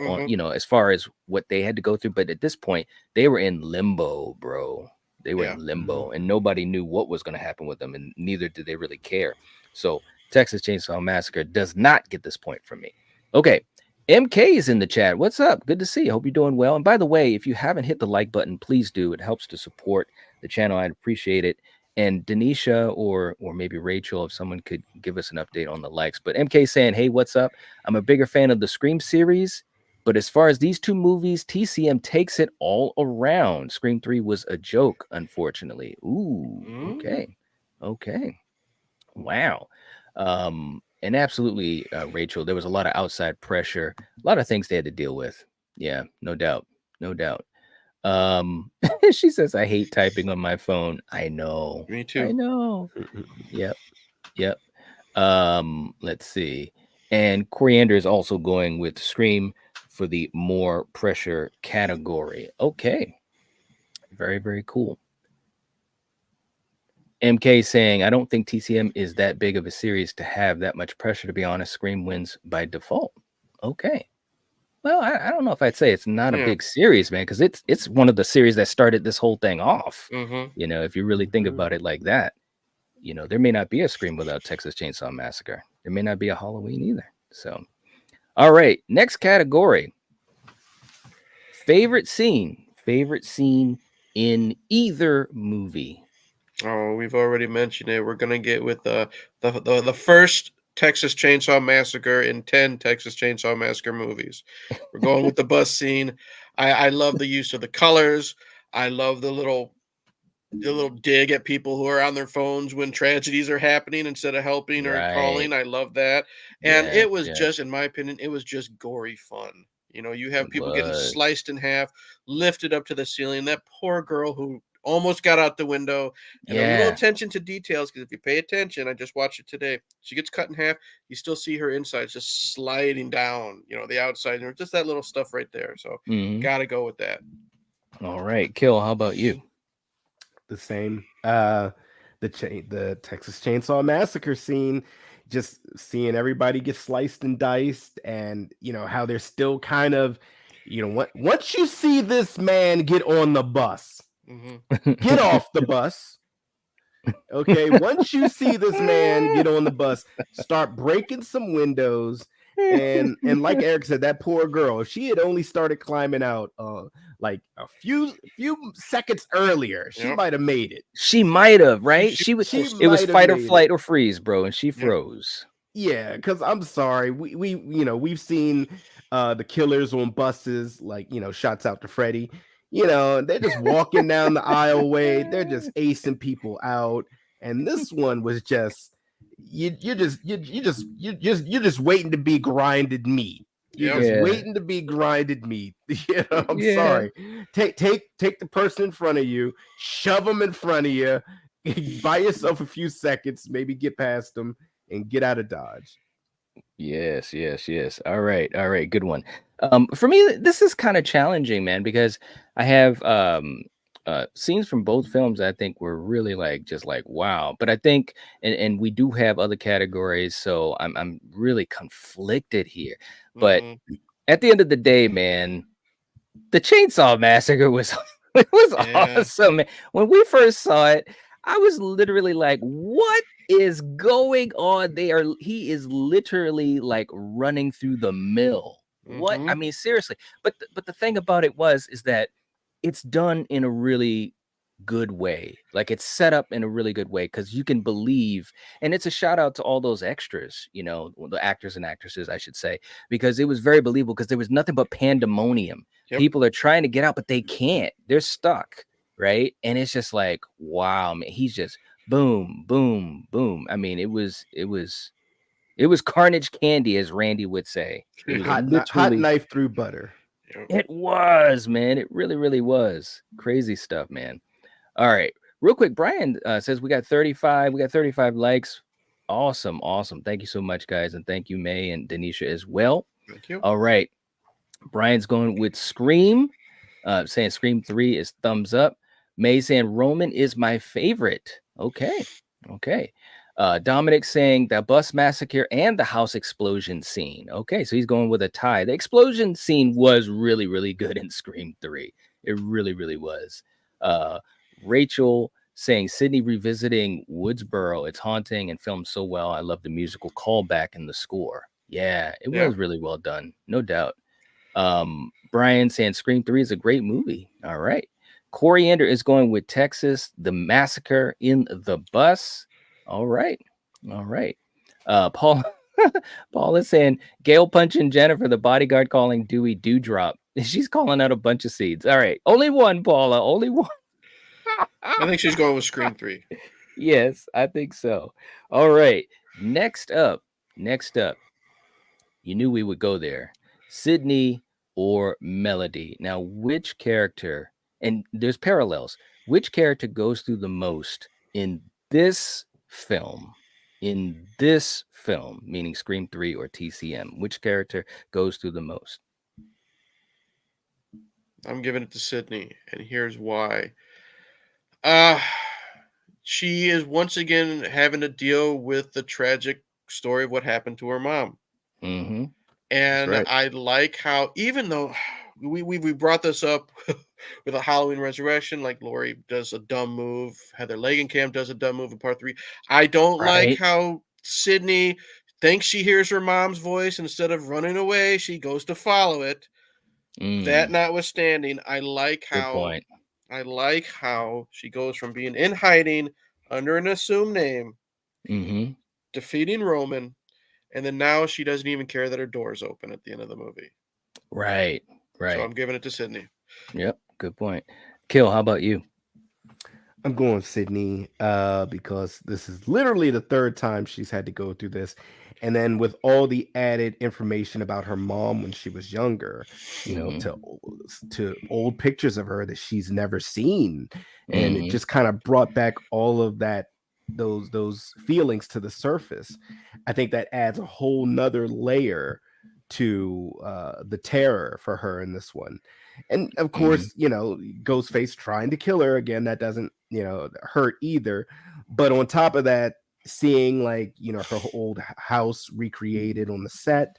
as far as what they had to go through. But at this point, they were in limbo, bro. They were in limbo, and nobody knew what was going to happen with them, and neither did they really care. So Texas Chainsaw Massacre does not get this point from me. Okay, MK is in the chat. What's up? Good to see you. Hope you're doing well. And by the way, if you haven't hit the like button, please do. It helps to support the channel. I'd appreciate it. And Denisha or maybe Rachel, if someone could give us an update on the likes. But MK saying, hey, what's up? I'm a bigger fan of the Scream series, but as far as these 2 movies, TCM takes it all around. Scream 3 was a joke, unfortunately. Ooh, okay. Wow. And absolutely, Rachel, there was a lot of outside pressure, a lot of things they had to deal with. Yeah, no doubt. She says, I hate typing on my phone. I know. Me too. I know. Yep. Let's see. And Coriander is also going with Scream for the more pressure category. Okay. Very, very cool. MK saying, I don't think TCM is that big of a series to have that much pressure. To be honest, Scream wins by default. Okay. Well, I don't know if I'd say it's not a big series, man, because it's one of the series that started this whole thing off. If you really think about it like that, there may not be a Scream without Texas Chainsaw Massacre. There may not be a Halloween either. So, all right, next category. Favorite scene in either movie. Oh, we've already mentioned it. We're gonna get with the first Texas Chainsaw Massacre in 10 Texas Chainsaw Massacre movies. We're going with the bus scene. I love the use of the colors. I love the little dig at people who are on their phones when tragedies are happening instead of helping or calling. I love that. And it was just, in my opinion, it was just gory fun. You have people getting sliced in half, lifted up to the ceiling. That poor girl who almost got out the window, and a little attention to details, because if you pay attention, I just watched it today, she gets cut in half, you still see her insides just sliding down, the outside, and just that little stuff right there. So gotta go with that. All right, Kill, how about you? The same. The Texas Chainsaw Massacre scene. just seeing everybody get sliced and diced, and how they're still kind of, once you see this man get on the bus, get off the bus. Okay, once you see this man get on the bus, start breaking some windows, and like Eric said, that poor girl, if she had only started climbing out like a few seconds earlier, she might have made it. She might have, right? It was fight or flight or freeze, bro, and she froze. Yeah, because I'm sorry, we've seen the killers on buses, like shouts out to Freddie. They're just walking down the aisleway, they're just acing people out, and this one was just you're just waiting to be grinded meat. You're just waiting to be grinded meat. I'm sorry. Take the person in front of you, shove them in front of you, buy yourself a few seconds, maybe get past them, and get out of Dodge. Yes. All right. Good one. For me, this is kind of challenging, man, because I have scenes from both films I think were really just wow. But I think, and we do have other categories, so I'm really conflicted here. But at the end of the day, man, the Chainsaw Massacre was awesome, man. When we first saw it, I was literally like, what is going on there? He is literally running through the mill. What? I mean, seriously. But the thing about it is that it's done in a really good way. It's set up in a really good way because you can believe, and it's a shout out to all those extras, the actors and actresses, I should say, because it was very believable because there was nothing but pandemonium. People are trying to get out, but they can't. They're stuck, right? And it's just wow, man, he's just boom, boom, boom. I mean, it was carnage candy, as Randy would say. Hot knife through butter. It was, man. It really, really was. Crazy stuff, man. All right. Real quick, Brian says we got 35 likes. Awesome. Thank you so much, guys. And thank you, May and Denisha as well. Thank you. All right. Brian's going with Scream, saying Scream 3 is thumbs up. May saying Roman is my favorite. Okay. Dominic saying the bus massacre and the house explosion scene. Okay, so he's going with a tie. The explosion scene was really, really good in Scream 3. It really, really was. Rachel saying Sydney revisiting Woodsboro. It's haunting and filmed so well. I love the musical callback and the score. Yeah, it was really well done. No doubt. Brian saying Scream 3 is a great movie. All right. Coriander is going with Texas, the massacre in the bus. All right. Paul is saying Gail punching Jennifer, the bodyguard calling Dewey Dewdrop. She's calling out a bunch of seeds. All right. Only one, Paula. Only one. I think she's going with Scream 3. Yes, I think so. All right. Next up. You knew we would go there. Sydney or Melody. Now, which character, and there's parallels, which character goes through the most in this film, meaning Scream 3 or TCM? Which character goes through the most? I'm giving it to Sydney, and here's why. She is once again having to deal with the tragic story of what happened to her mom. Mm-hmm. And right. I like how, even though we brought this up with a Halloween Resurrection, like Laurie does a dumb move, Heather Langenkamp does a dumb move in part 3. I don't like how Sydney thinks she hears her mom's voice. Instead of running away, she goes to follow it. That notwithstanding, I like how she goes from being in hiding under an assumed name, defeating Roman, and then now she doesn't even care that her door's open at the end of the movie. Right. So I'm giving it to Sydney. Yep, good point. Kill, how about you? I'm going Sydney because this is literally the third time she's had to go through this. And then with all the added information about her mom when she was younger, to old pictures of her that she's never seen. And it just kind of brought back all of that, those feelings to the surface. I think that adds a whole nother layer to the terror for her in this one. And of course, Ghostface trying to kill her again, that doesn't hurt either. But on top of that, seeing like her old house recreated on the set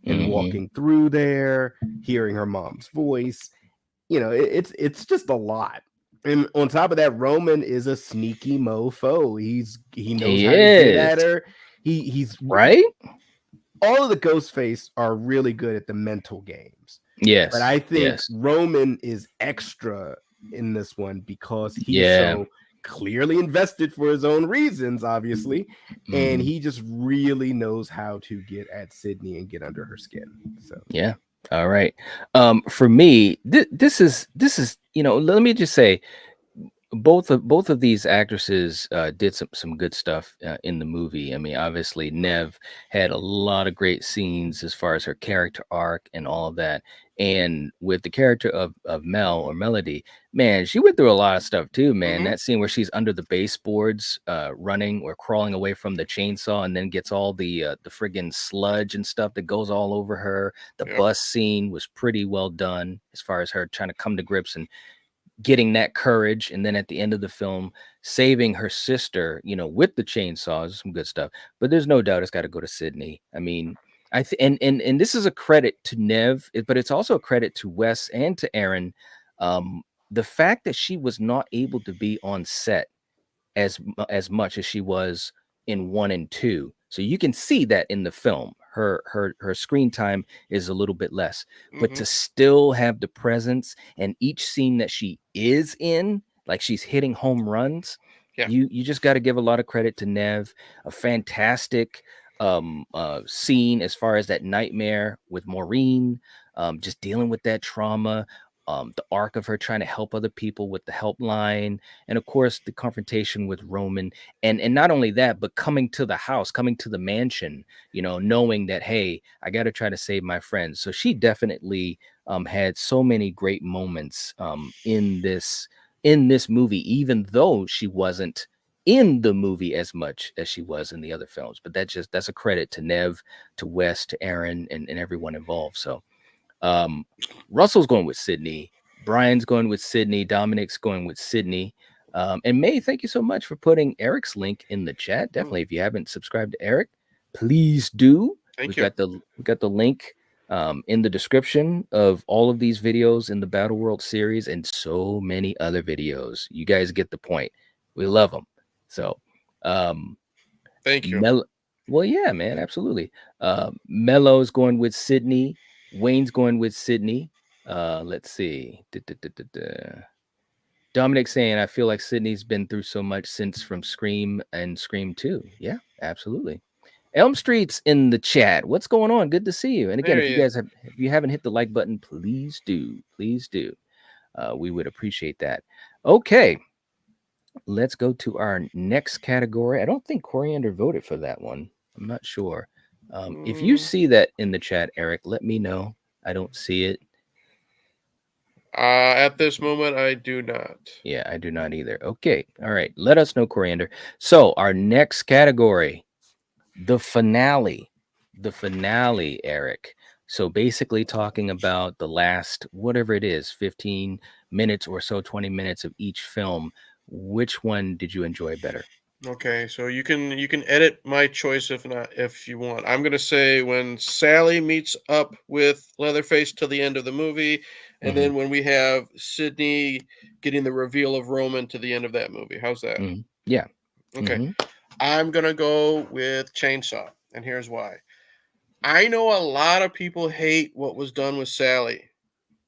and Mhm. walking through there, hearing her mom's voice. It's just a lot. And on top of that, Roman is a sneaky mofo. He knows He how to get is. at her. He's Right? all of the Ghostface are really good at the mental games. Yes. But I think yes. Roman is extra in this one because he's Yeah. so clearly invested for his own reasons, obviously. And Mhm. he just really knows how to get at Sydney and get under her skin. So Yeah. All right. For me, this is let me just say, both of these actresses did some good stuff in the movie. I mean, obviously Nev had a lot of great scenes as far as her character arc and all of that. And with the character of Mel or Melody, man, she went through a lot of stuff too, man. That scene where she's under the baseboards, running or crawling away from the chainsaw, and then gets all the friggin' sludge and stuff that goes all over her. The bus scene was pretty well done as far as her trying to come to grips and getting that courage, and then at the end of the film saving her sister with the chainsaws. Some good stuff, but there's no doubt it's got to go to Sydney. I mean, and this is a credit to Nev, but it's also a credit to Wes and to Aaron. The fact that she was not able to be on set as much as she was in 1 and 2. So you can see that in the film. Her screen time is a little bit less, but to still have the presence, and each scene that she is in, like she's hitting home runs. You just got to give a lot of credit to Nev. A fantastic scene as far as that nightmare with Maureen, just dealing with that trauma. The arc of her trying to help other people with the helpline, and of course the confrontation with Roman, and not only that, but coming to the house, coming to the mansion, knowing that, hey, I got to try to save my friends. So she definitely had so many great moments in this movie, even though she wasn't in the movie as much as she was in the other films. But that's a credit to Nev, to Wes, to Aaron, and everyone involved. So Russell's going with Sydney, Brian's going with Sydney, Dominic's going with Sydney, and May, thank you so much for putting Eric's link in the chat. Definitely, if you haven't subscribed to Eric, please do. We got the link in the description of all of these videos in the Battle World series and so many other videos. You guys get the point. We love them. So thank you. Well, yeah, man, absolutely. Mello's going with Sydney. Wayne's going with Sydney. Let's see. Dominic saying, I feel like Sydney's been through so much since from Scream and Scream 2. Yeah, absolutely. Elm Street's in the chat. What's going on? Good to see you. And again, if you haven't hit the like button, please do. Please do. We would appreciate that. Okay. Let's go to our next category. I don't think Coriander voted for that one. I'm not sure. If you see that in the chat, Eric, let me know. I don't see it. At this moment, I do not. Yeah, I do not either. Okay. All right. Let us know, Coriander. So our next category, the finale. The finale, Eric. So basically talking about the last, whatever it is, 15 minutes or so, 20 minutes of each film. Which one did you enjoy better? Okay, so you can edit my choice if you want. I'm gonna say when Sally meets up with Leatherface till the end of the movie, and then when we have Sydney getting the reveal of Roman to the end of that movie. How's that? Yeah. Okay. I'm gonna go with Chainsaw, and here's why. I know a lot of people hate what was done with Sally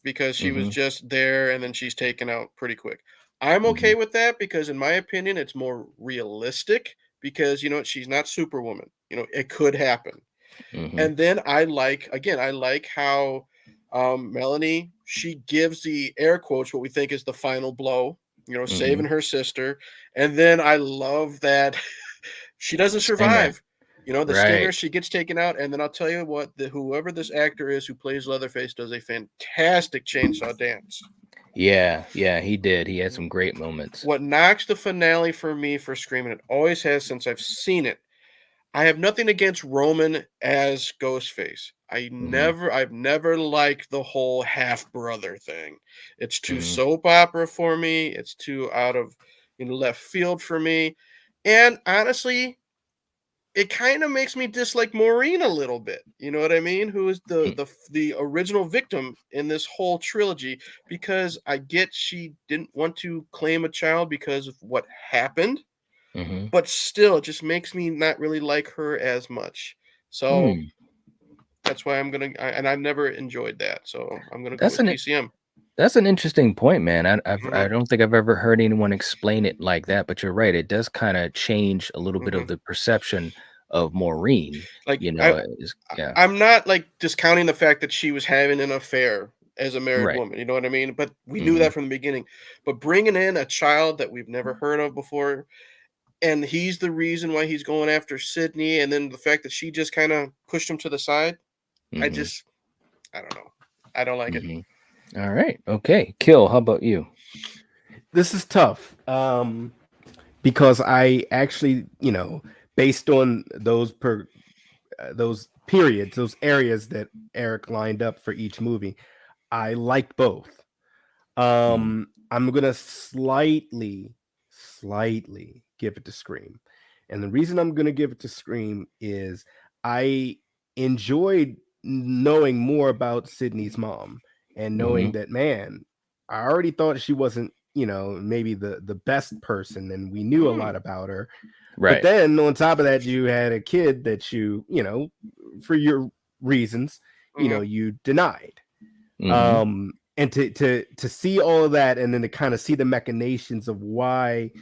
because she was just there and then she's taken out pretty quick. I'm okay with that because, in my opinion, it's more realistic because, she's not Superwoman. It could happen. And then I like how Melanie, she gives the air quotes what we think is the final blow, saving her sister. And then I love that she doesn't survive. The stinger, she gets taken out. And then I'll tell you what, whoever this actor is who plays Leatherface does a fantastic chainsaw dance. Yeah, he did. He had some great moments. What knocks the finale for me for Scream, and it always has since I've seen it, I have nothing against Roman as Ghostface. I've never liked the whole half-brother thing. It's too soap opera for me. It's too out of left field for me. And honestly, it kind of makes me dislike Maureen a little bit. You know what I mean? Who is the original victim in this whole trilogy? Because I get she didn't want to claim a child because of what happened, but still, it just makes me not really like her as much. So that's why and I've never enjoyed that. So I'm gonna go with TCM. That's an interesting point, man. I don't think I've ever heard anyone explain it like that, but you're right. It does kind of change a little bit of the perception of Maureen. Like, you know, I'm not like discounting the fact that she was having an affair as a married Right. woman. You know what I mean? But we knew that from the beginning. But bringing in a child that we've never heard of before, and he's the reason why he's going after Sydney, and then the fact that she just kind of pushed him to the side, I don't know. I don't like it. All right. Okay. Kill. How about you? This is tough. Because I actually, based on those periods, those areas that Eric lined up for each movie, I liked both. I'm gonna slightly give it to Scream. And the reason I'm gonna give it to Scream is I enjoyed knowing more about Sydney's mom and knowing that, man, I already thought she wasn't, maybe the best person, and we knew a lot about her. Right. But then on top of that, you had a kid that you for your reasons, you denied. And to see all of that, and then to kind of see the machinations of why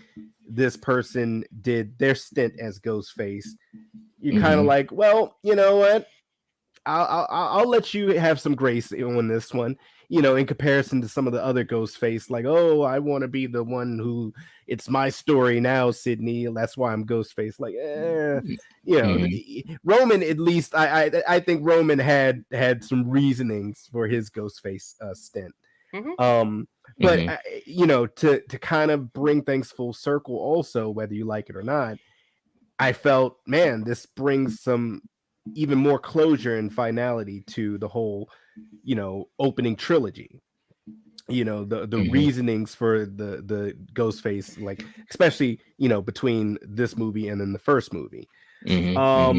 this person did their stint as Ghostface, you're kind of like, well, you know what? I'll let you have some grace on this one, in comparison to some of the other Ghostface, like, oh, I want to be the one who it's my story now, Sydney. That's why I'm Ghostface. Like, Roman, at least I think Roman had some reasonings for his Ghostface stint. But to kind of bring things full circle, also, whether you like it or not, I felt, man, this brings some even more closure and finality to the whole, opening trilogy. The reasonings for the Ghostface, like, especially, between this movie and then the first movie. But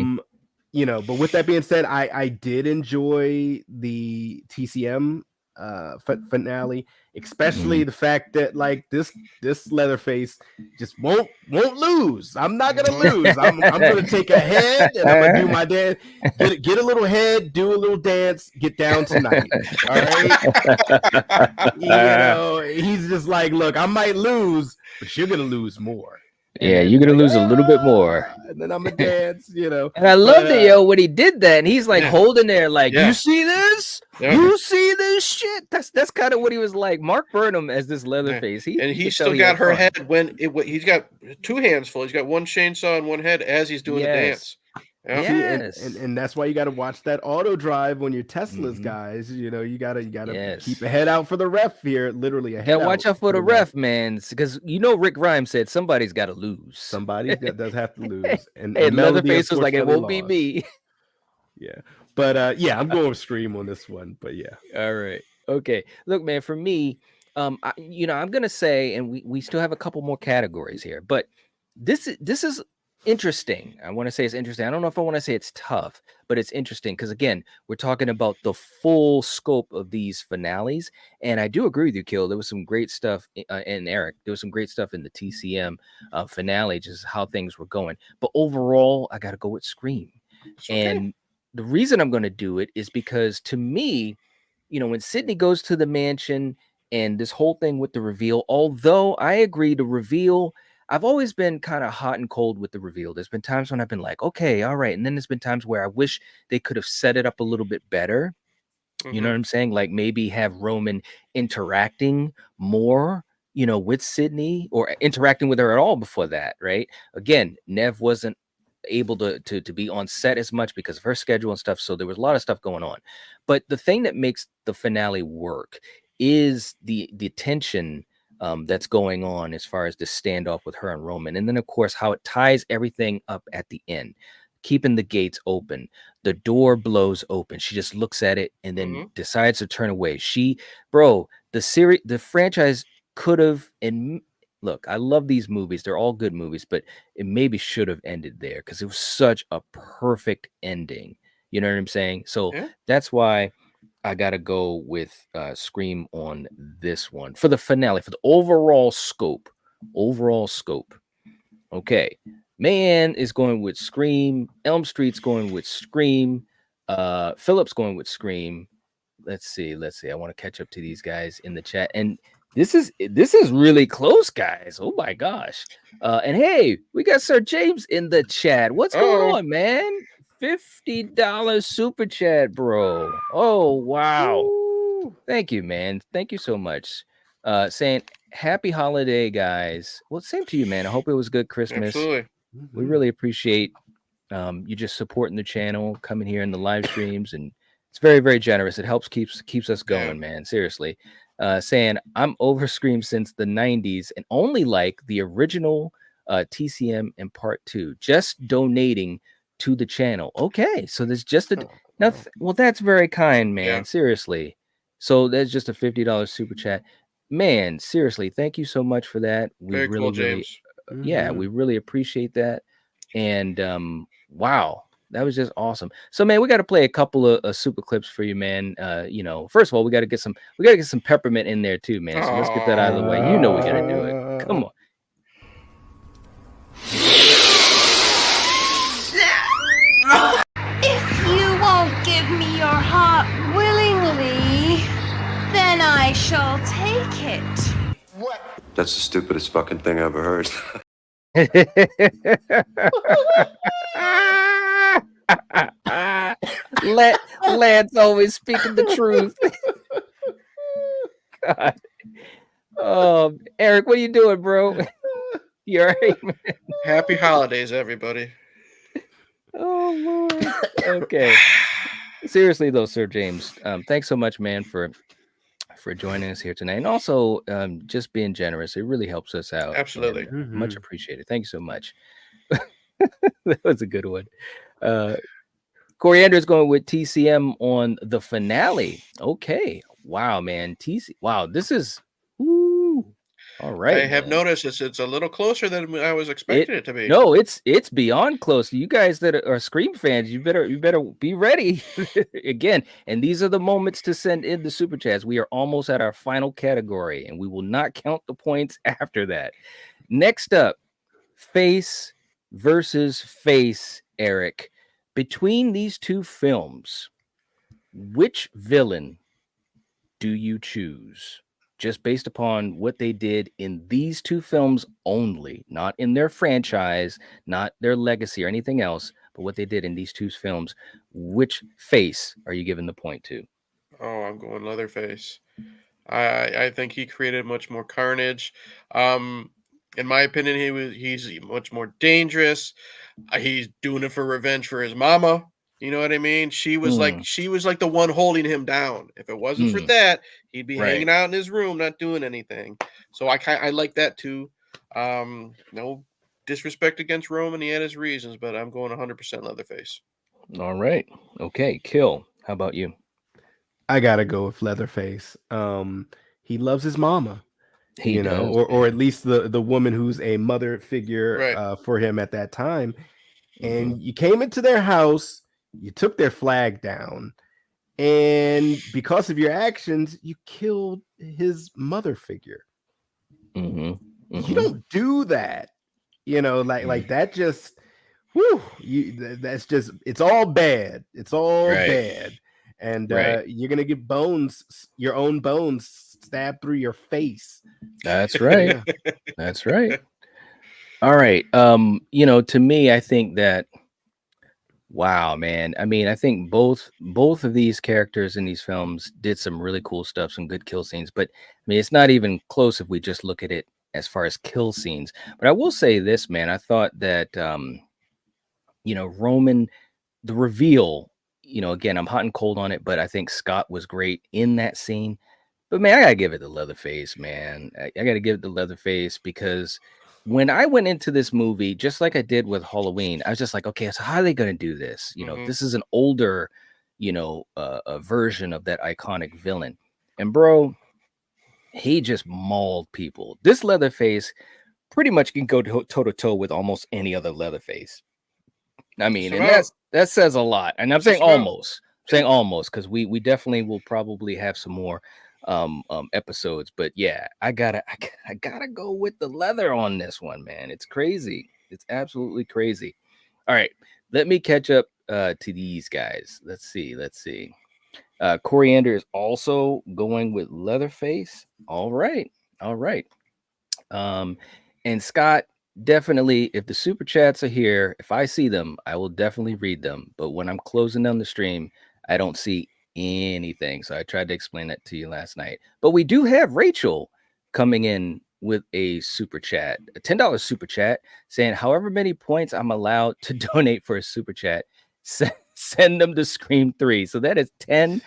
with that being said, I did enjoy the TCM finale, especially the fact that, like, this Leatherface just won't lose. I'm not gonna lose. I'm gonna take a head, and I'm gonna do my dance. Get a little head, do a little dance, get down tonight. All right. He's just like, look, I might lose, but you're gonna lose more. Yeah, you're gonna lose a little bit more. And then I'm gonna dance, And I loved it, when he did that, and he's like holding there, like, you see this? You see this shit? That's kind of what he was like. Mark Burnham as this Leatherface. He still got her head when he's got two hands full. He's got one chainsaw and one head as he's doing the dance. And that's why you got to watch that auto drive on your Teslas, guys. You gotta keep a head out for the ref here. Literally a head out. Watch out for the ref, man, because Rick Grimes said somebody's got to lose. Somebody does have to lose. And Leatherface was like, it won't be me. Yeah, but I'm going with Scream on this one. But yeah, all right, okay. Look, man, for me, I'm gonna say, and we still have a couple more categories here, but this is interesting. I want to say it's interesting. I don't know if I want to say it's tough, but it's interesting because, again, we're talking about the full scope of these finales. And I do agree with you, Kill. There was some great stuff, and Eric, there was some great stuff in the TCM finale, just how things were going. But overall, I got to go with Scream. And the reason I'm going to do it is because, to me, when Sydney goes to the mansion and this whole thing with the reveal, although I agree the reveal, I've always been kind of hot and cold with the reveal. There's been times when I've been like, okay, all right. And then there's been times where I wish they could have set it up a little bit better. You know what I'm saying? Like, maybe have Roman interacting more, with Sydney, or interacting with her at all before that, right? Again, Nev wasn't able to be on set as much because of her schedule and stuff. So there was a lot of stuff going on. But the thing that makes the finale work is the tension that's going on as far as the standoff with her and Roman. And then, of course, how it ties everything up at the end, keeping the gates open. The door blows open. She just looks at it and then decides to turn away. The franchise could have, and look, I love these movies. They're all good movies, but it maybe should have ended there because it was such a perfect ending. You know what I'm saying? So Yeah. that's why I gotta go with Scream on this one for the finale, for the overall scope. Overall scope. Okay. Man is going with Scream. Elm Street's going with Scream. Philip's going with Scream. Let's see. I want to catch up to these guys in the chat. And this is really close, guys. Oh my gosh. And hey, we got Sir James in the chat. What's going on, man? $50 super chat, bro. Oh wow. Woo. Thank you, man. Thank you so much. Saying happy holiday, guys. Well, same to you, man. I hope it was a good Christmas. Absolutely. We really appreciate you just supporting the channel, coming here in the live streams, and it's very, very generous. It helps keeps us going, man. Seriously. Saying I'm over Scream since the 90s and only like the original TCM and part 2. Just donating to the channel. Okay, so there's just a well, that's very kind, man. Yeah. Seriously. So that's just a $50 super chat. Man, seriously, thank you so much for that. We Very really, cool, James. yeah, we really appreciate that. And wow, that was just awesome. So man, we got to play a couple of super clips for you, man. You know, first of all, we got to get some peppermint in there too, man. So let's get that out of the way. You know we got to do it. Come on. If you won't give me your heart willingly, then I shall take it. What? That's the stupidest fucking thing I ever heard. Lance always speaking the truth. God. Oh, Eric, what are you doing, bro? You all right, man? Happy holidays, everybody. Oh Lord. Okay. Seriously though, Sir James, thanks so much, man, for joining us here tonight, and also just being generous. It really helps us out. Absolutely. And, much appreciated. Thank you so much. That was a good one. Coriander is going with TCM on the finale. Okay. Wow, man. Wow, this is all right. I have noticed it's a little closer than I was expecting it to be. No, it's beyond close. You guys that are Scream fans, you better be ready again. And these are the moments to send in the super chats. We are almost at our final category, and we will not count the points after that. Next up, Face versus Face, Eric. Between these two films, which villain do you choose? Just based upon what they did in these two films only, not in their franchise, not their legacy or anything else, but what they did in these two films, which Face are you giving the point to? Oh, I'm going Leatherface. I think he created much more carnage. In my opinion, he's much more dangerous. He's doing it for revenge for his mama. You know what I mean? She was like the one holding him down. If it wasn't for that, he'd be hanging out in his room, not doing anything. So I like that too. No disrespect against Roman, he had his reasons, but I'm going 100% Leatherface. All right. Okay, Kill. How about you? I gotta go with Leatherface. He loves his mama. He does, or at least the woman who's a mother figure for him at that time. And you came into their house, you took their flag down, and because of your actions, you killed his mother figure. You don't do that, like that. Just, that's just, it's all bad. It's all bad, and you're gonna get your own bones stabbed through your face. That's right. That's right. All right. To me, I think that. Wow, man. I mean, I think both of these characters in these films did some really cool stuff, some good kill scenes. But I mean, it's not even close if we just look at it as far as kill scenes. But I will say this, man. I thought that, Roman, the reveal, again, I'm hot and cold on it, but I think Scott was great in that scene. But man, I gotta give it to Leatherface, man. I gotta give it to Leatherface because when I went into this movie, just like I did with Halloween, I was just like, okay, so how are they going to do this? This is an older, a version of that iconic villain. And bro, he just mauled people. This Leatherface pretty much can go toe to toe with almost any other Leatherface. I mean, and that says a lot. And I'm saying almost, because we definitely will probably have some more episodes. But yeah, I gotta go with the leather on this one, man. It's crazy. It's absolutely crazy. All right, let me catch up to these guys. Let's see. Coriander is also going with Leatherface. All right. And Scott, definitely, if the super chats are here, if I see them, I will definitely read them. But when I'm closing down the stream, I don't see anything. So I tried to explain that to you last night. But we do have Rachel coming in with a super chat, a $10 super chat, saying however many points I'm allowed to donate for a super chat, send them to Scream 3. So that is $10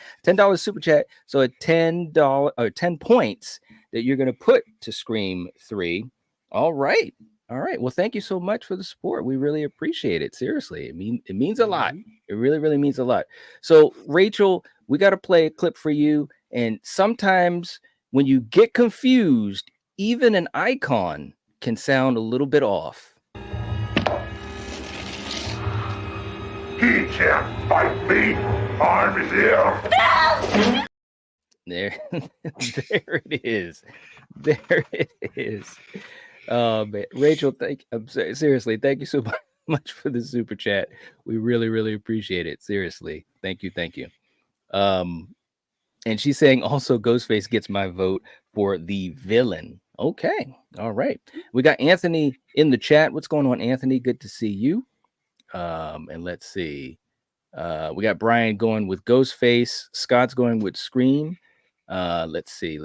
super chat. So at $10 or 10 points that you're going to put to Scream 3. All right. Well, thank you so much for the support. We really appreciate it. Seriously. It means a lot. It really, really means a lot. So Rachel, we got to play a clip for you. And sometimes when you get confused, even an icon can sound a little bit off. He can't fight me. I'm here. There it is. There it is. Man. Rachel, seriously, thank you so much for the super chat. We really, really appreciate it. Seriously, thank you. And she's saying also Ghostface gets my vote for the villain. Okay, all right. We got Anthony in the chat. What's going on, Anthony? Good to see you. And let's see. We got Brian going with Ghostface. Scott's going with Scream. Let's see.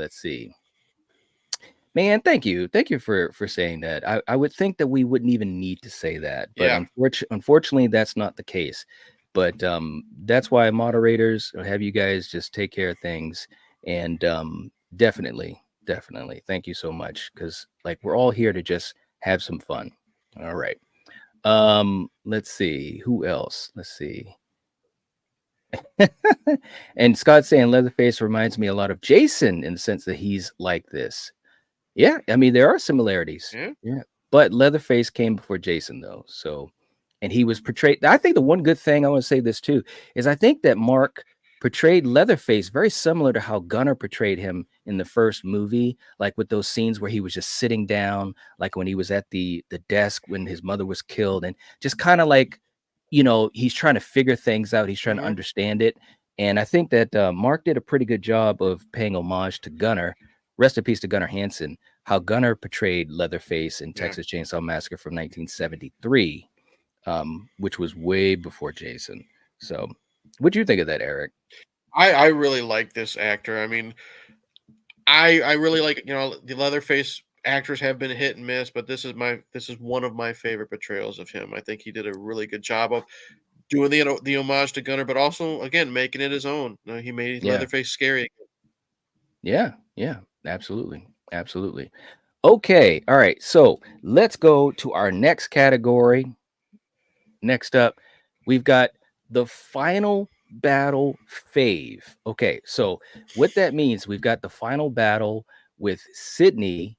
Man, thank you for saying that. I would think that we wouldn't even need to say that, but unfortunately, that's not the case. But that's why moderators have you guys just take care of things, and definitely, thank you so much, because like we're all here to just have some fun. All right. Let's see who else. Let's see. And Scott saying Leatherface reminds me a lot of Jason in the sense that he's like this. Yeah, I mean, there are similarities. Yeah. But Leatherface came before Jason, though. So, and he was portrayed. I think the one good thing, I want to say this too, is I think that Mark portrayed Leatherface very similar to how Gunnar portrayed him in the first movie, like with those scenes where he was just sitting down, like when he was at the desk when his mother was killed, and just kind of like, he's trying to figure things out. He's trying to understand it. And I think that Mark did a pretty good job of paying homage to Gunnar. Rest in peace to Gunnar Hansen, how Gunnar portrayed Leatherface in Texas Chainsaw Massacre from 1973, which was way before Jason. So what do you think of that, Eric? I really like this actor. I mean, I really like, the Leatherface actors have been hit and miss, but this is one of my favorite portrayals of him. I think he did a really good job of doing the homage to Gunnar, but also, again, making it his own. He made Leatherface scary. Yeah, absolutely. Okay, all right. So let's go to our next category. Next up, we've got the final battle fave. Okay, so what that means, we've got the final battle with Sydney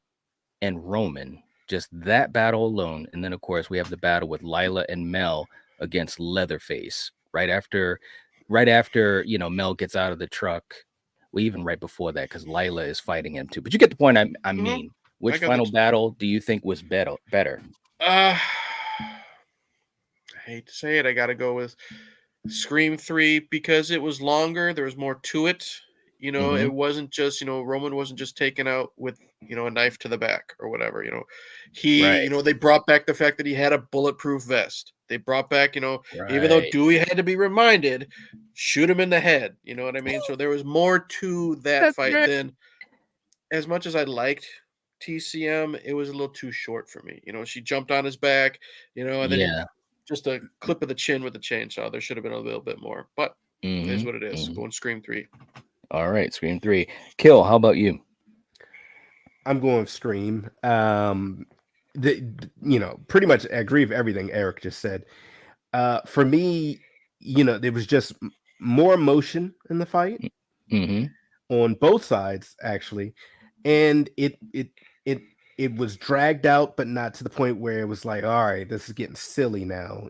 and Roman, just that battle alone. And then, of course, we have the battle with Lila and Mel against Leatherface right after, Mel gets out of the truck. Well, even right before that, because Lila is fighting him too. But you get the point. I mean, which final battle do you think was better? I hate to say it, I got to go with Scream 3 because it was longer. There was more to it. It wasn't just, Roman wasn't just taken out with, a knife to the back or whatever. They brought back the fact that he had a bulletproof vest. They brought back, even though Dewey had to be reminded, shoot him in the head. You know what I mean? So there was more to that fight than, as much as I liked TCM, it was a little too short for me. She jumped on his back, and then just a clip of the chin with the chainsaw. There should have been a little bit more, but it is what it is. Going Scream 3. All right, Scream 3. Kill, how about you? I'm going Scream. Pretty much agree with everything Eric just said. For me, there was just more emotion in the fight on both sides, actually. and it was dragged out, but not to the point where it was like, all right, this is getting silly now.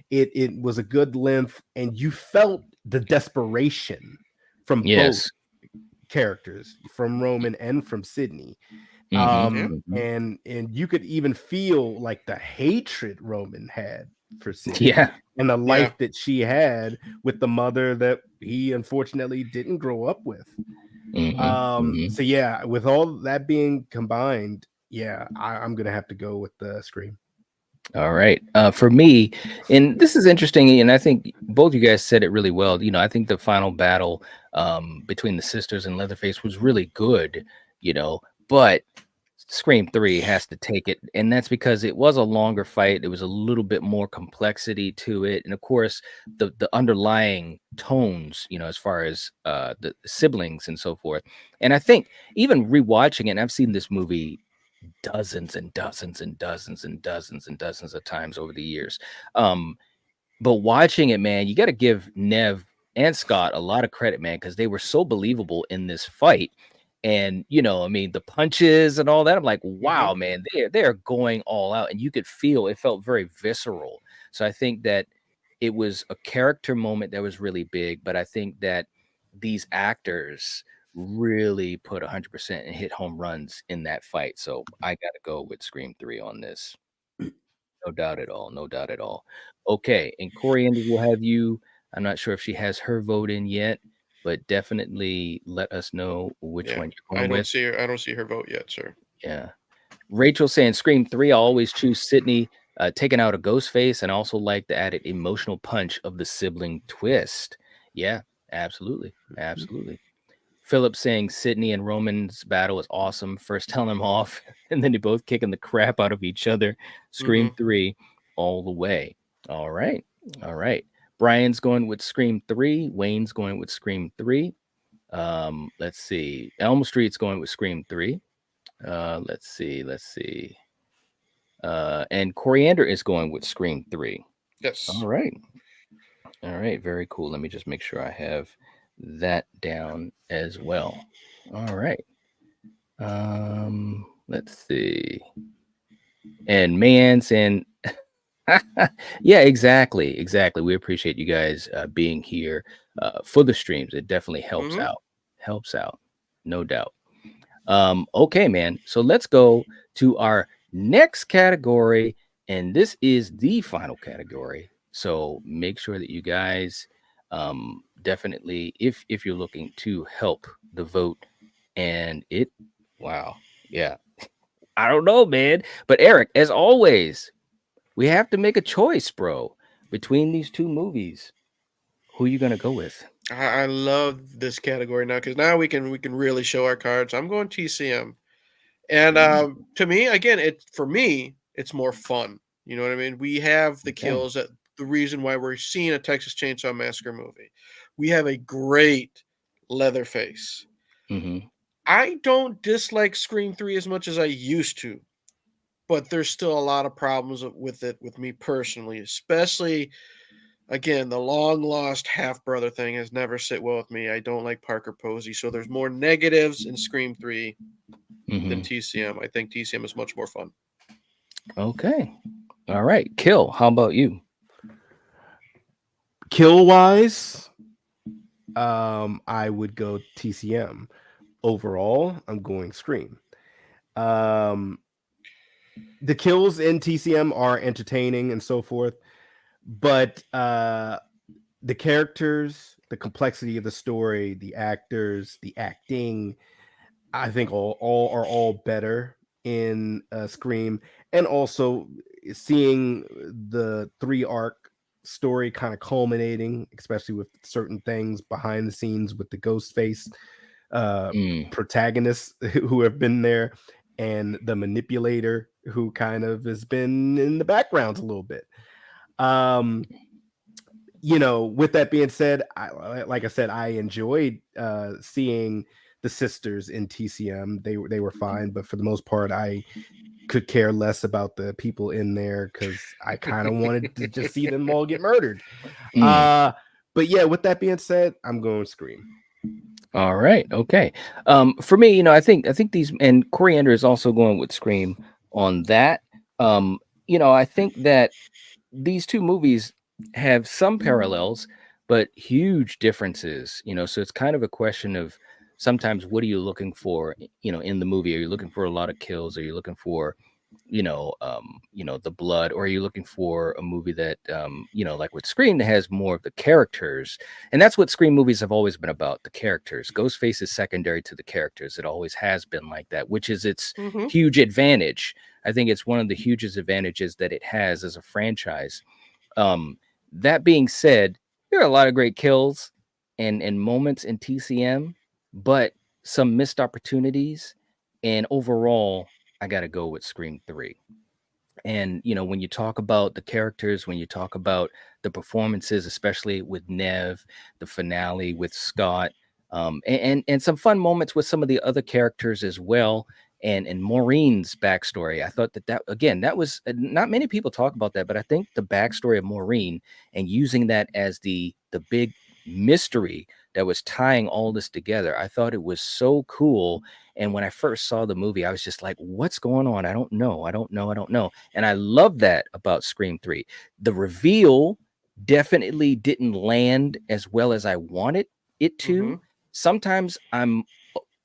It was a good length, and you felt the desperation from both Yes. characters, from Roman and from Sydney. Mhm. And you could even feel like the hatred Roman had for Sydney, Yeah. and the life that she had with the mother that he unfortunately didn't grow up with. So yeah, with all that being combined, yeah, I'm gonna have to go with the Scream. All right. For me, and this is interesting, and I think both you guys said it really well. I think the final battle between the sisters and Leatherface was really good, but Scream 3 has to take it, and that's because it was a longer fight. There was a little bit more complexity to it, and of course, the underlying tones, as far as the siblings and so forth. And I think even rewatching it, and I've seen this movie dozens and dozens and dozens and dozens and dozens of times over the years. But watching it, man, you got to give Nev and Scott a lot of credit, man, because they were so believable in this fight. And I mean, the punches and all that. I'm like, wow, man, they're going all out, and you could feel it felt very visceral. So I think that it was a character moment that was really big, but I think that these actors really put 100% and hit home runs in that fight. So I got to go with Scream 3 on this. No doubt at all. No doubt at all. Okay. And Coriander will have you. I'm not sure if she has her vote in yet, but definitely let us know which one you're going with. I don't see her vote yet, sir. Yeah. Rachel saying Scream 3, I always choose Sydney, taking out a ghost face, and also like the added emotional punch of the sibling twist. Yeah, absolutely. Absolutely. Philip saying Sydney and Roman's battle is awesome. First telling them off, and then they both kicking the crap out of each other. Scream 3 all the way. All right. All right. Brian's going with Scream 3. Wayne's going with Scream 3. Let's see. Elm Street's going with Scream 3. Let's see. And Coriander is going with Scream 3. Yes. All right. All right. Very cool. Let me just make sure I have that down as well. All right. Let's see. And Man's and yeah, exactly. We appreciate you guys being here for the streams. It definitely helps out. No doubt. Okay, man. So let's go to our next category, and this is the final category. So make sure that you guys definitely, if you're looking to help the vote, and wow, yeah, I don't know, man. But Eric, as always, we have to make a choice, bro, between these two movies. Who are you gonna go with? I love this category now because now we can really show our cards. I'm going TCM, and to me, again, it's more fun. You know what I mean? We have the kills. That the reason why we're seeing a Texas Chainsaw Massacre movie. We have a great Leatherface. I don't dislike Scream 3 as much as I used to, but there's still a lot of problems with it with me personally, especially. Again, the long lost half brother thing has never sit well with me. I don't like Parker Posey, so there's more negatives in Scream 3 than TCM. I think TCM is much more fun. Okay. All right. Kill. How about you? Kill wise, I would go TCM. Overall, I'm going Scream. The kills in TCM are entertaining and so forth. But the characters, the complexity of the story, the actors, the acting, I think all better in Scream. And also seeing the 3-arc story kind of culminating, especially with certain things behind the scenes with the Ghostface protagonists who have been there, and the manipulator who kind of has been in the background a little bit. With that being said, like I said, I enjoyed seeing the sisters in TCM. They were fine, but for the most part, I could care less about the people in there because I kind of wanted to just see them all get murdered. But yeah, with that being said, I'm going Scream. All right. Okay. For me, I think these, and Coriander is also going with Scream on that. I think that these two movies have some parallels, but huge differences. So it's kind of a question of sometimes what are you looking for, in the movie? Are you looking for a lot of kills? Are you looking for the blood, or are you looking for a movie that, like with Scream, that has more of the characters? And that's what Scream movies have always been about, the characters. Ghostface is secondary to the characters. It always has been like that, which is its huge advantage. I think it's one of the hugest advantages that it has as a franchise. That being said, there are a lot of great kills and moments in TCM, but some missed opportunities. And overall, I got to go with Scream 3. And when you talk about the characters, when you talk about the performances, especially with Nev, the finale with Scott, and some fun moments with some of the other characters as well, and Maureen's backstory, I thought that again, that was, not many people talk about that, but I think the backstory of Maureen and using that as the big mystery that was tying all this together, I thought it was so cool. And when I first saw the movie, I was just like, what's going on? I don't know. And I love that about Scream 3. The reveal definitely didn't land as well as I wanted it to. Sometimes I'm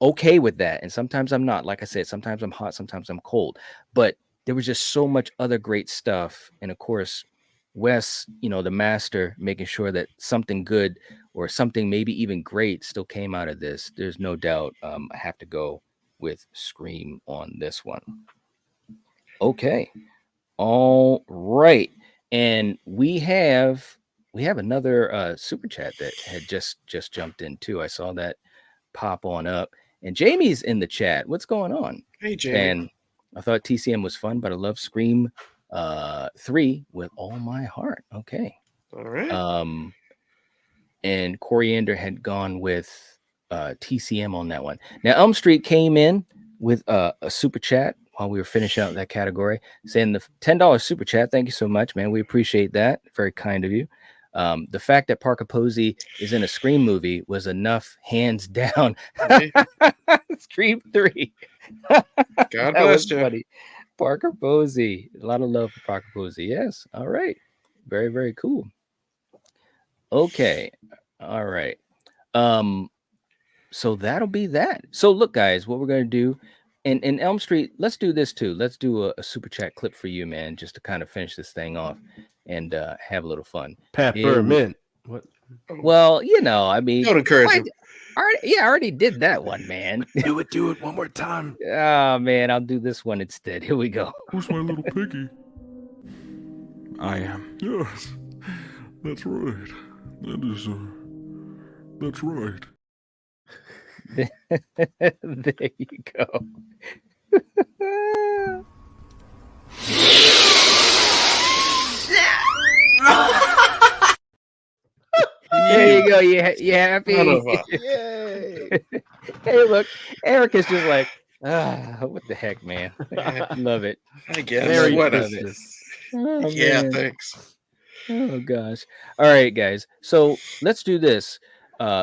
okay with that, and sometimes I'm not. Like I said, sometimes I'm hot, sometimes I'm cold. But there was just so much other great stuff. And of course, Wes, the master, making sure that something good or something maybe even great still came out of this. There's no doubt. I have to go with Scream on this one. Okay. All right. And we have another super chat that had just jumped in too. I saw that pop on up. And Jamie's in the chat. What's going on? Hey, Jamie. And I thought TCM was fun, but I love Scream 3 with all my heart. Okay. All right. And Coriander had gone with TCM on that one. Now Elm Street came in with a super chat while we were finishing out that category, saying the $10 super chat. Thank you so much, man. We appreciate that. Very kind of you. The fact that Parker Posey is in a Scream movie was enough, hands down. Scream 3. God bless you. Funny. Parker Posey. A lot of love for Parker Posey. Yes. All right. Very, very cool. Okay. All right. So that'll be that. So look, guys, what we're going to do in Elm Street, let's do this too. Let's do a super chat clip for you, man, just to kind of finish this thing off and have a little fun. Peppermint. What? Well, I mean, don't encourage him. I already did that one, man. Do it one more time. Oh man, I'll do this one instead. Here we go. Who's my little piggy? I am. Yes, that's right. That's right. There you go. There you go. You happy? Yay. Hey, look, Eric is just like, what the heck, man? Love it. I guess. Merry What Christmas. is Oh, yeah, man. thanks. Oh gosh. All right, guys. So let's do this.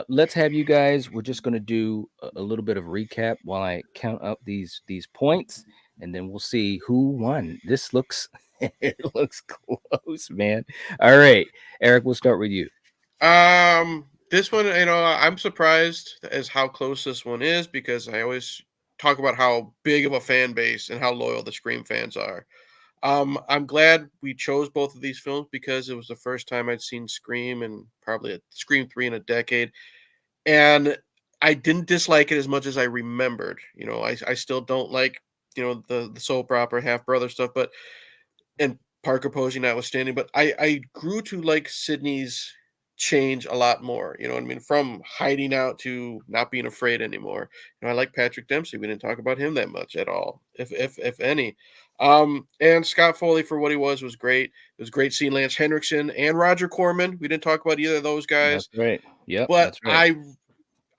Let's have you guys. We're just gonna do a little bit of recap while I count up these points, and then we'll see who won. This looks it looks close, man. All right, Eric, we'll start with you. This one, I'm surprised as how close this one is because I always talk about how big of a fan base and how loyal the Scream fans are. I'm glad we chose both of these films because it was the first time I'd seen Scream and probably Scream 3 in a decade. And I didn't dislike it as much as I remembered. I still don't like, the soap opera half brother stuff, and Parker Posey notwithstanding, but I grew to like Sydney's change a lot more. You know what I mean? From hiding out to not being afraid anymore. I like Patrick Dempsey. We didn't talk about him that much at all, if any. And Scott Foley for what he was great. It was great seeing Lance Henriksen and Roger Corman. We didn't talk about either of those guys. That's right. Yep. But That's right.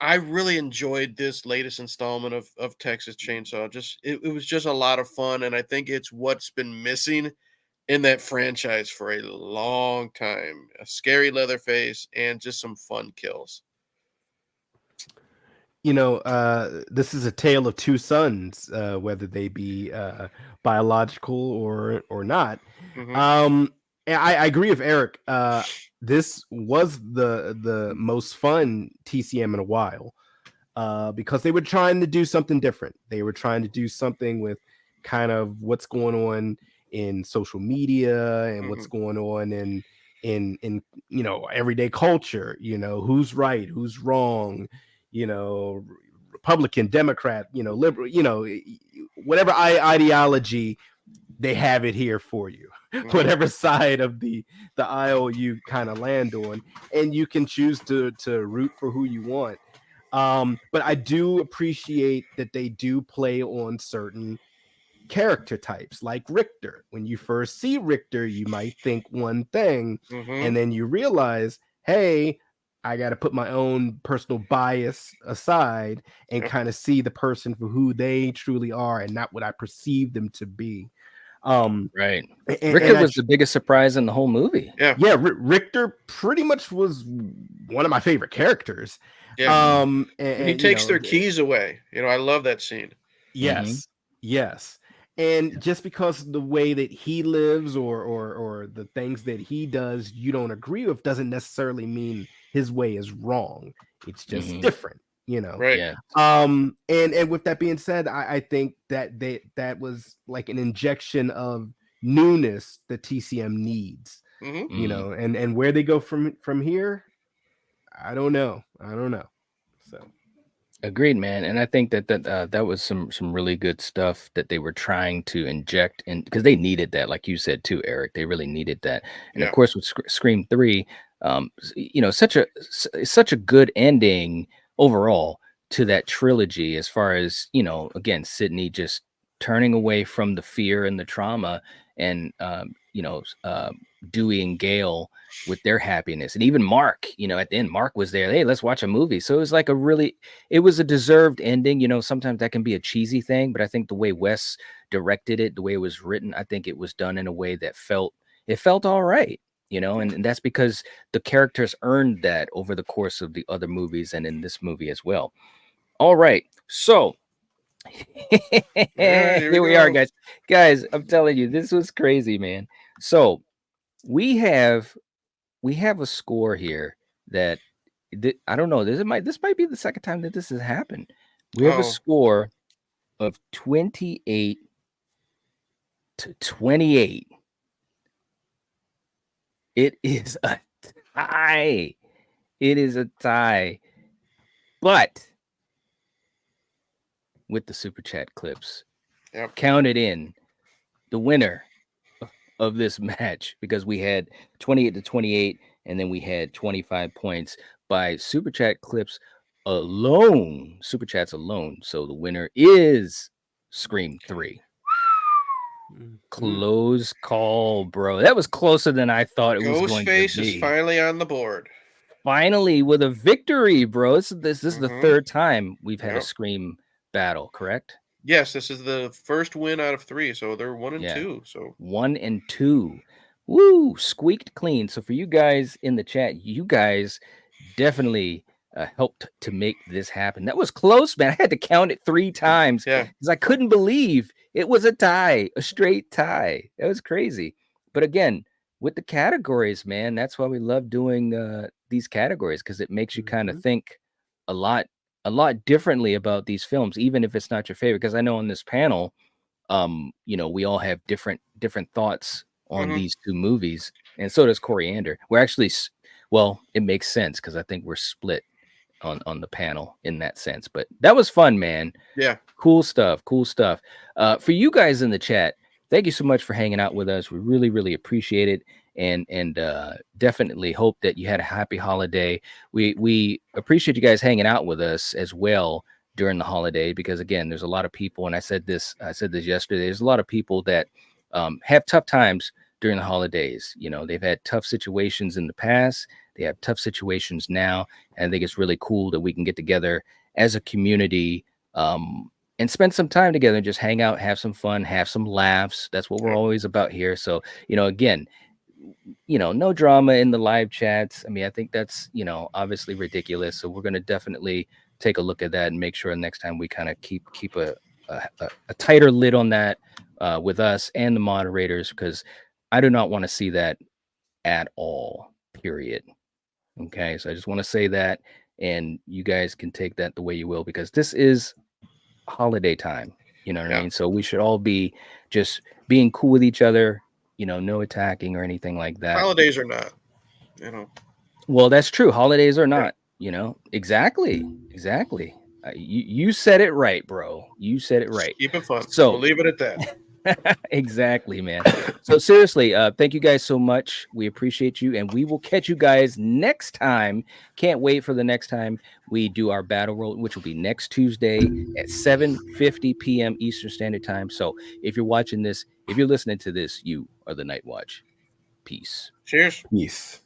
I really enjoyed this latest installment of Texas Chainsaw. It was just a lot of fun, and I think it's what's been missing in that franchise for a long time. A scary Leatherface and just some fun kills. this is a tale of two sons, whether they be biological or not. Mhm. And I agree with Eric. This was the most fun TCM in a while, because they were trying to do something different. They were trying to do something with kind of what's going on in social media and what's going on in everyday culture. Who's right, who's wrong, Republican, Democrat, liberal, whatever ideology, they have it here for you. Whatever side of the aisle you kind of land on, and you can choose to root for who you want. But I do appreciate that they do play on certain character types, like Richter. When you first see Richter, you might think one thing, and then you realize, hey, I got to put my own personal bias aside and kind of see the person for who they truly are and not what I perceive them to be. Right. Richter was the biggest surprise in the whole movie. Yeah. Richter pretty much was one of my favorite characters. Yeah. And he takes their keys away. I love that scene. Yes. Yes. And just because of the way that he lives or the things that he does you don't agree with doesn't necessarily mean his way is wrong. It's just different, Right. Yeah. And with that being said, I think that was like an injection of newness that TCM needs. And where they go from here, I don't know. So Agreed, man. And I think that was some really good stuff that they were trying to inject in, because they needed that, like you said too, Eric. They really needed that. And of course, with Scream 3, such a good ending overall to that trilogy, as far as again, Sydney just turning away from the fear and the trauma, and Dewey and Gail with their happiness, and even Mark, at the end, Mark was there. Hey, let's watch a movie. So it was like it was a deserved ending. Sometimes that can be a cheesy thing, but I think the way Wes directed it, the way it was written, I think it was done in a way that felt all right. And that's because the characters earned that over the course of the other movies and in this movie as well. All right, so here we are, guys. I'm telling you, this was crazy, man. So we have a score here that I don't know. This might be the second time that this has happened. We have a score of 28 to 28. It is a tie. It is a tie. But with the super chat clips counted in, the winner of this match, because we had 28 to 28 and then we had 25 points by super chat clips alone, super chats alone. So the winner is Scream 3. Close call, bro. That was closer than I thought it was going to be. Ghostface is finally on the board. Finally, with a victory, bro. This is the third time we've had a Scream battle, correct? Yes, this is the first win out of 3, so they're 1 and 2. So 1 and 2. Woo, squeaked clean. So for you guys in the chat, you guys definitely helped to make this happen. That was close, man. I had to count it 3 times because I couldn't believe it was a tie, a straight tie. That was crazy. But again, with the categories, man, that's why we love doing these categories, because it makes you kind of think a lot differently about these films, even if it's not your favorite. Because I know on this panel, we all have different thoughts on these 2 movies, and so does Coriander. We're actually, well, it makes sense because I think we're split on the panel in that sense. But that was fun, man. Yeah, cool stuff. For you guys in the chat, thank you so much for hanging out with us. We really, really appreciate it. And definitely hope that you had a happy holiday. We appreciate you guys hanging out with us as well during the holiday, because again, there's a lot of people, and I said this yesterday, there's a lot of people that have tough times during the holidays. They've had tough situations in the past, they have tough situations now, and I think it's really cool that we can get together as a community and spend some time together and just hang out, have some fun, have some laughs. That's what we're always about here. So, again, no drama in the live chats. I mean, I think that's, obviously ridiculous. So we're going to definitely take a look at that and make sure next time we kind of keep a tighter lid on that with us and the moderators, because I do not want to see that at all, period. Okay, so I just want to say that, and you guys can take that the way you will, because this is holiday time, you know what I mean? So we should all be just being cool with each other, you know, no attacking or anything like that. Holidays are not, you know. Well, that's true. Holidays are not, you know. Exactly. You said it right, bro. You said it right. Keep it fun. So we'll leave it at that. Exactly, man. So seriously, thank you guys so much. We appreciate you, and we will catch you guys next time. Can't wait for the next time we do our battle roll, which will be next Tuesday at 7:50 p.m. Eastern Standard Time. So if you're watching this, if you're listening to this, you are the Night Watch. Peace. Cheers. Peace.